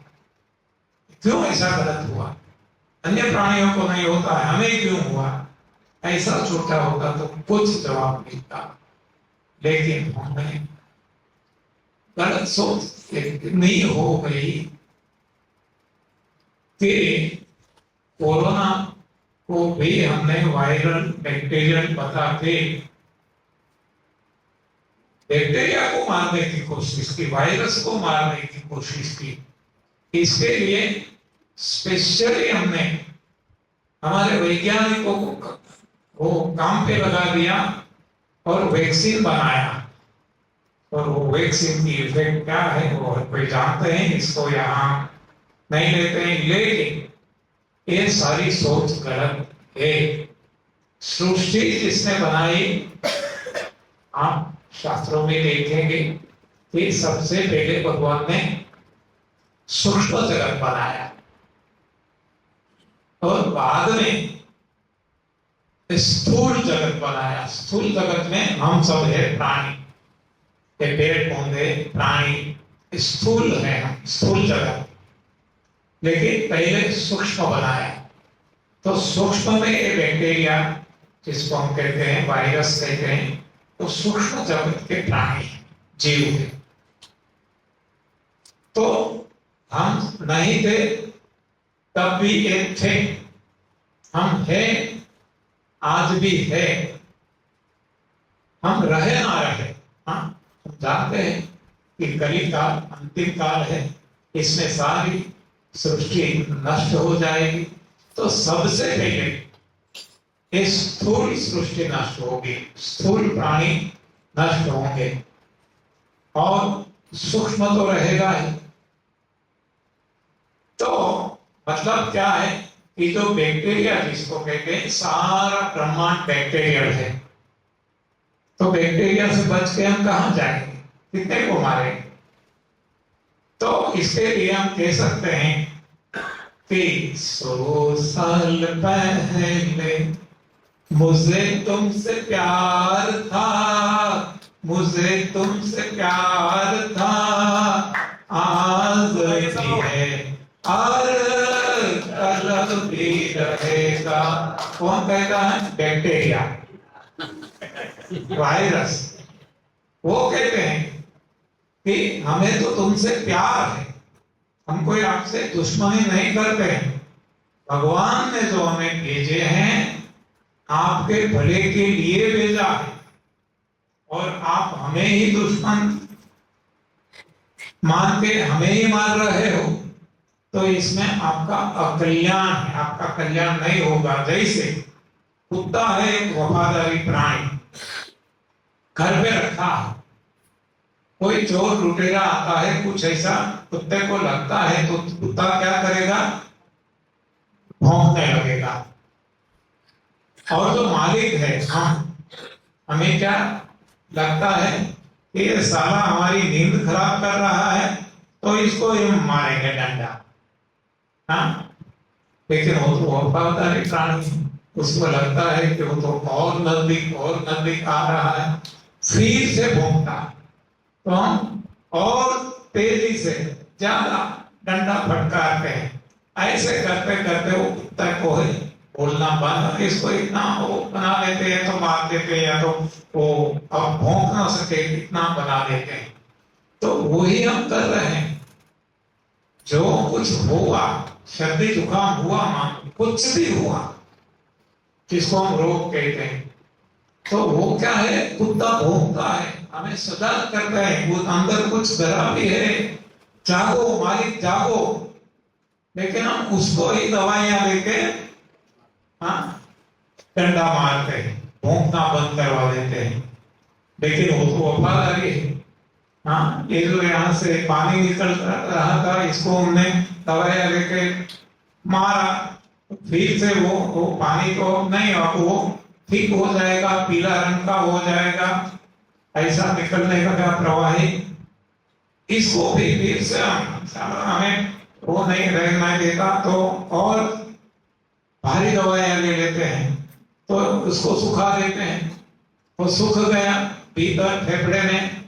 क्यों ऐसा गलत हुआ? अन्य प्राणियों को नहीं होता है, हमें क्यों हुआ? ऐसा छोटा होता तो कुछ जवाब मिलता, लेकिन हमें गलत सोच इतनी हो गई कि कोरोना को भी हमने वायरल बैक्टीरियल बता के बैक्टीरिया को मारने की कोशिश की, वायरस को मारने की कोशिश की। इसके लिए स्पेशली हमने हमारे वैज्ञानिकों को वो काम पे लगा दिया और वैक्सीन बनाया। और वो वैक्सीन की इफेक्ट क्या है वो कोई जानते हैं, इसको यहाँ नहीं लेते हैं। लेकिन ये सारी सोच गलत है। सृष्टि जिसने बनाई, आप शास्त्रों में देखेंगे कि सबसे पहले भगवान ने सूक्ष्म जगत बनाया और बाद में स्थूल जगत बनाया। स्थूल जगत में हम सब है प्राणी, पेड़ पौधे प्राणी स्थूल है, हम स्थूल जगत। लेकिन पहले सूक्ष्म बनाया, तो सूक्ष्म में ये बैक्टीरिया जिसको हम कहते हैं वायरस कहते हैं, तो सूक्ष्म जगत के प्राणी जीव है। तो हम नहीं थे तब भी एक थे, हम है आज भी है, हम रहे ना रहे। हम जानते हैं कि कलिकाल अंतिम काल है, इसमें सारी सृष्टि नष्ट हो जाएगी, तो सबसे पहले ये स्थूल सृष्टि नष्ट होगी, स्थूल प्राणी नष्ट होंगे और सूक्ष्म तो रहेगा ही। तो मतलब क्या है कि जो बैक्टीरिया जिसको कहते हैं, सारा ब्रह्मांड बैक्टीरियल है, तो बैक्टीरिया से बच के हम कहां जाएंगे, कितने को मारेंगे? तो इसके लिए हम कह सकते हैं कि 100 साल पहले मुझे तुमसे प्यार था, मुझे तुमसे प्यार था, आज भी है और कल भी रहेगा। कौन कहता है? Bacteria, virus. वो कहते हैं कि हमें तो तुमसे प्यार है, हम कोई आपसे दुश्मनी नहीं करते हैं, भगवान ने जो हमें भेजे हैं आपके भले के लिए भेजा है, और आप हमें ही दुश्मन मान के हमें ही मार रहे हो, तो इसमें आपका अकल्याण है, आपका कल्याण नहीं होगा। जैसे कुत्ता है एक वफादारी प्राणी, घर पे रखा है, कोई चोर लुटेरा आता है, कुछ ऐसा कुत्ते को लगता है, तो कुत्ता क्या करेगा? भौंकने लगेगा। और जो मालिक है, हमें क्या लगता है कि ये साला हमारी नींद खराब कर रहा है, तो इसको हम मारेंगे डंडा। हाँ, लेकिन वो तो वफादारी प्राणी, उसको लगता है कि वो तो और नजदीक आ रहा है, फिर से भौंकता है, तो हम और तेजी से ज्यादा डंडा फटकारते हैं। ऐसे करते करते वो कुत्ता को है बोलना बंद, इसको इतना वो बना लेते हैं, तो मार देते हैं, या तो वो अब भौंक ना सके इतना बना देते हैं। तो वही हम कर रहे हैं। जो कुछ हुआ, सर्दी जुकाम हुआ, कुछ भी हुआ जिसको हम रोग कहते हैं, तो वो क्या है? कुत्ता भौंकता है, हमें सतर्क करता है, वो अंदर कुछ डरा भी है, जागो मालिक जागो। लेकिन हम उसको ही दवाइयां लेके डंडा मारते हैं, भौंकना बंद करवा देते हैं। लेकिन वो तो वफादारी है। हाँ, ये जो यहाँ से पानी निकल रहा था, इसको हमने दवाइयां लेके मारा, फिर से वो पानी तो नहीं, वो ठीक हो जाएगा, पीला रंग का हो जाएगा, ऐसा निकलने का प्रवाही। इसको भी फिर से हमें वो नहीं रहना देगा, तो और भारी दवाइयां ले लेते हैं, तो उसको सुखा देते हैं, वो सूख गया भीतर फेफड़े में,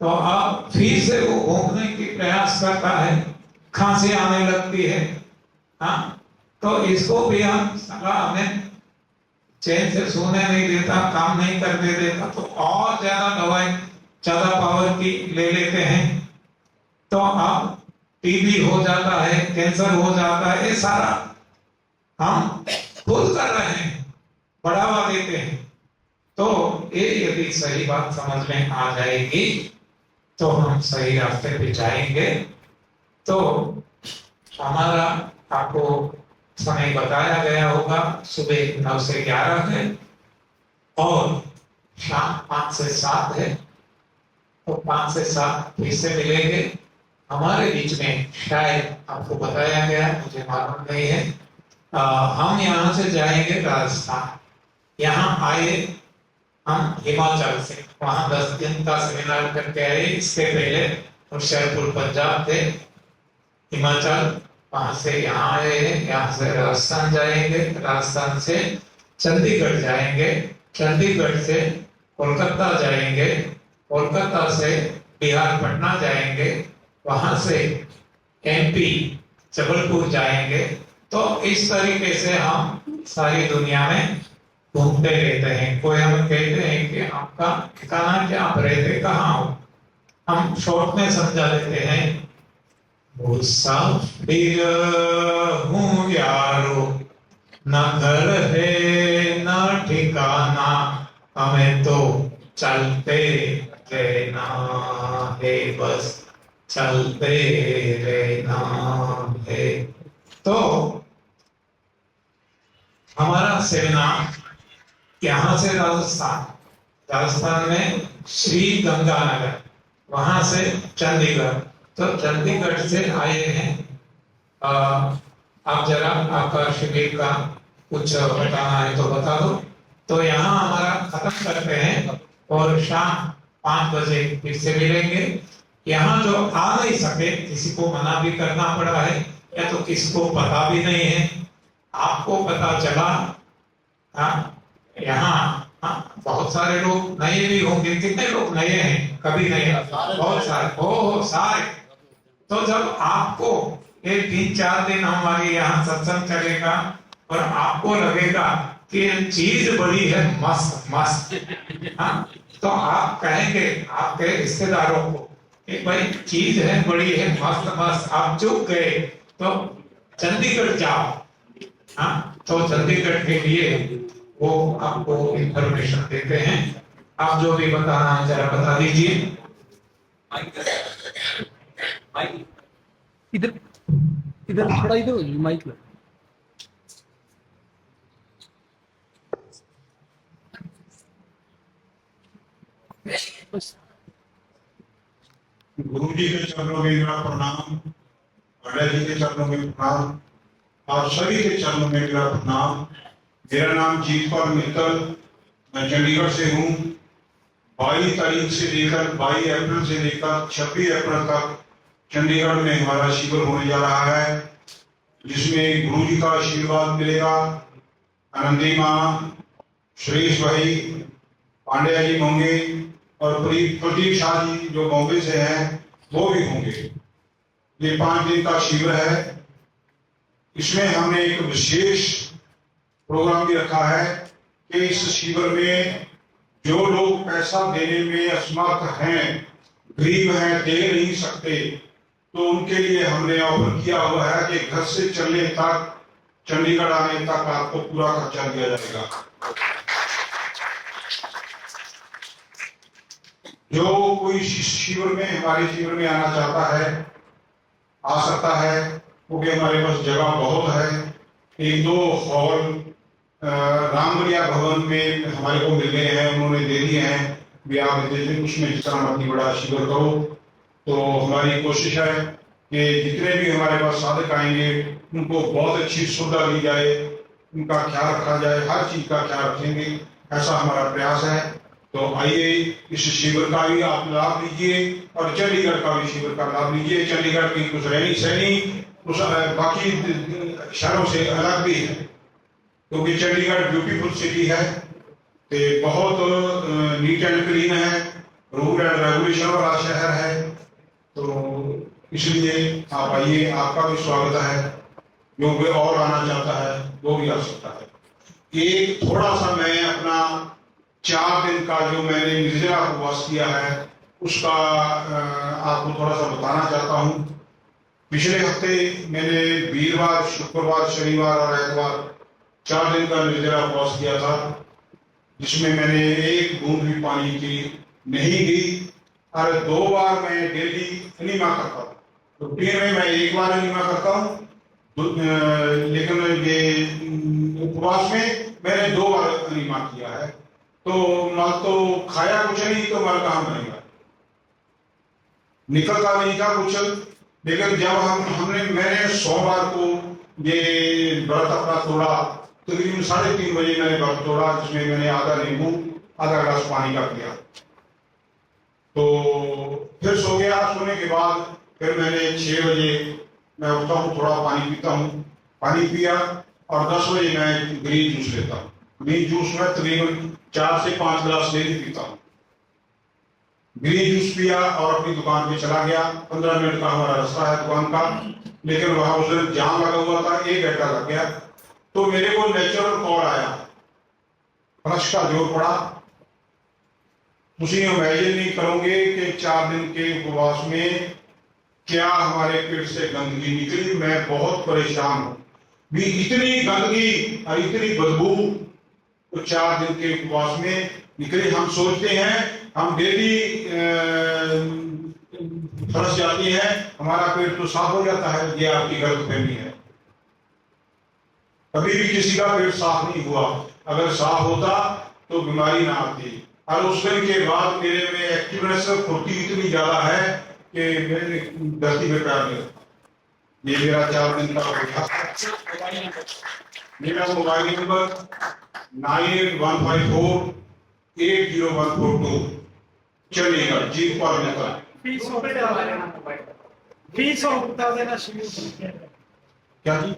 तो अब फिर से वो भौंकने की प्रयास करता है, खांसी आने लगती है। हाँ, तो इसको भी हम हमें चैन से सोने नहीं देता, काम नहीं करने देता, तो और ज्यादा दवाई ज्यादा पावर की ले लेते हैं, तो अब टीबी हो जाता है, कैंसर हो जाता है। ये सारा हम खुद कर रहे हैं, बढ़ावा देते हैं। तो ये यदि सही बात समझ में आ जाएगी तो हम सही रास्ते पे जाएंगे। तो हमारा आपको समय बताया गया होगा, सुबह 9 से 11 है और शाम 5 से 7 है, तो 5 से 7 फिर से मिलेंगे। हमारे बीच में शायद आपको बताया गया, मुझे मालूम नहीं है, हम यहाँ से जाएंगे राजस्थान, यहाँ आए हम हिमाचल से, वहां 10 दिन का सेमिनार करके आए। इसके पहले होशियारपुर पंजाब थे, हिमाचल, वहां से यहाँ आए, यहाँ से राजस्थान जाएंगे, राजस्थान से चंडीगढ़ जाएंगे, चंडीगढ़ से कोलकाता जाएंगे, कोलकाता से बिहार पटना जाएंगे, वहां से एमपी जबलपुर जाएंगे। तो इस तरीके से हम सारी दुनिया में घूमते रहते हैं। कोई हमें कहते हैं कि आपका ठिकाना क्या, आप रहते कहाँ हो, हम शॉर्ट में समझा देते हैं, मुसाफिर हूँ यारो, न घर है न ठिकाना, हमें तो चलते रहना है। आगे बस चलते रहना है। तो हमारा सेमिनार यहाँ से राजस्थान में श्री गंगानगर, वहां से चंडीगढ़, तो चंडीगढ़ से आए हैं। आप जरा आपका शिविर का कुछ बताना है तो बता दो। तो यहाँ हमारा खत्म करते हैं और शाम 5 बजे फिर से मिलेंगे। यहाँ जो आ नहीं सके, किसी को मना भी करना पड़ा है या तो किसी को पता भी नहीं है, आपको पता चला यहाँ बहुत सारे लोग नए भी होंगे। कितने लोग नए हैं? कभी नहीं, बहुत सारे, हो सारे। तो जब आपको ये 3-4 दिन हमारे यहाँ सत्संग चलेगा और आपको लगेगा कि ये चीज बड़ी है मस्त मस्त, तो आप कहेंगे आपके रिश्तेदारों को कि भाई चीज है बड़ी है मस्त मस्त, आप चुप गए तो चंडीगढ़ जाओ। तो चंडीगढ़ के लिए वो आपको इंफॉर्मेशन देते हैं। आप जो भी बताना है जरा बता दीजिए। इधर इधर थोड़ा इधर माइक में। गुरु जी के चरणों में मेरा प्रणाम, पंडित जी के चरणों में प्रणाम, आप सभी के चरणों में मेरा प्रणाम। मेरा नाम जीतपाल मित्तल, मैं चंडीगढ़ से हूँ। 22 तारीख से लेकर 22 अप्रैल से लेकर 26 अप्रैल तक चंडीगढ़ में हमारा शिविर होने जा रहा है, जिसमें गुरु जी का आशीर्वाद मिलेगा। आनंदी माँ, सुरेश भाई, पांड्या जी होंगे और प्रदीप शाह जी जो बॉम्बे से हैं वो भी होंगे। ये 5 दिन का शिविर है। इसमें हमने एक विशेष प्रोग्राम भी रखा है कि इस शिविर में जो लोग पैसा देने में असमर्थ हैं, गरीब हैं, दे नहीं सकते, तो उनके लिए हमने ऑफर किया हुआ है कि घर से चलने तक, चंडीगढ़ आने तक आपको पूरा खर्चा दिया जाएगा। जो कोई शिविर में, हमारे शिविर में आना चाहता है आ सकता है, क्योंकि हमारे पास जगह बहुत है। 1-2 हॉल रामगढ़िया भवन में हमारे को मिल गए हैं, उन्होंने दे दिए हैं भी आप उसमें जितना मर्जी बड़ा शिविर करो। तो हमारी कोशिश है कि जितने भी हमारे पास साधक आएंगे उनको बहुत अच्छी सुविधा दी जाए, उनका ख्याल रखा जाए, हर चीज का ख्याल रखेंगे, ऐसा हमारा प्रयास है। तो आइए इस शिविर का भी आप लाभ लीजिए और चंडीगढ़ का भी शिविर का लाभ लीजिए। चंडीगढ़ की कुछ रहनी सहनी कुछ बाकी शहरों से अलग भी है, क्योंकि चंडीगढ़ ब्यूटीफुल सिटी है, तो बहुत नीट एंड क्लीन है, रूल एंड रेगुलेशन वाला शहर है। तो इसलिए आप आइए, आपका भी स्वागत है। जो कोई और आना चाहता है वो भी आ सकता है। एक थोड़ा सा मैं अपना 4 दिन का जो मैंने निर्जला उपवास किया है उसका आपको थोड़ा सा बताना चाहता हूँ। पिछले हफ्ते मैंने वीरवार, शुक्रवार, शनिवार और एतवार 4 दिन का निर्जला उपवास किया था, जिसमें मैंने 1 बूंद भी पानी की नहीं दी और 2 बार मैं डेली अनिमा करता हूँ। रूटीन में मैं 1 बार अनिमा करता हूँ, लेकिन ये उपवास में मैंने 2 बार अनिमा किया है। तो मल तो खाया कुछ नहीं तो मल कहाँ बनेगा, निकलता नहीं था कुछ। लेकिन जब मैंने सोमवार को ये व्रत अपना तोड़ा, तकरीबन 3:30 बजे मैंने व्रत तोड़ा, जिसमें मैंने आधा नींबू आधा गिलास पानी का पिया। तो फिर सो गया। सोने के बाद फिर मैंने 6 बजे मैं उठता हूँ, थोड़ा पानी पीता हूँ, पानी पिया और 10 बजे मैं ग्रीन जूस लेता हूँ। ग्रीन जूस में तकरीबन 4 से 5 गिलास डेली पीता हूँ। ग्रीन जूस पिया और अपनी दुकान पे चला गया। 15 मिनट का हमारा रास्ता है दुकान का, लेकिन वहां उस दिन जाम लगा हुआ था, 1 घंटा लग गया। तो मेरे को नेचुरल कॉल आया, फ्लश का जोर पड़ा। उसी इमेजिन नहीं करोगे कि 4 दिन के उपवास में क्या हमारे पेट से गंदगी निकली। मैं बहुत परेशान हूं भी, इतनी गंदगी और इतनी बदबू तो 4 दिन के उपवास में निकले। हम सोचते हैं हम डेली फंस जाती है, हमारा पेट तो साफ हो जाता है। ये आपकी गलतफहमी है। कभी भी किसी का पेट साफ नहीं हुआ। अगर साफ होता तो बीमारी ना आती। और उस दिन के बाद मेरे में एक्टिवनेस फुर्ती इतनी ज्यादा है कि मेरे धरती में पैर नहीं रखता। ये मेरा 4 दिन का अभ्यास। मेरा मोबाइल नंबर 9815480142 चलेगा। जीत पर नेता फीस और बता देना शुरू। क्या जी?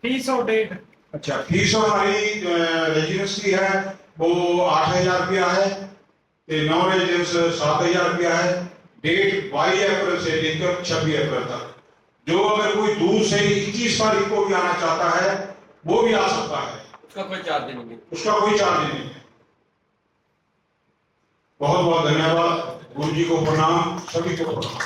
फीस और डेट। अच्छा, फीस हमारी रेजिडेंस की है वो 8,000 रुपया है। नॉन रेजिडेंस 7,000 रुपया है। डेट 22 अप्रैल से लेकर 26 अप्रैल तक। जो अगर कोई दूर से 21 तारीख को भी आना चाहता है वो भी आ सकता है। उसका कोई चार्ज नहीं है। उसका कोई चार्ज नहीं है। बहुत बहुत धन्यवाद। गुरु जी को प्रणाम, सभी को प्रणाम।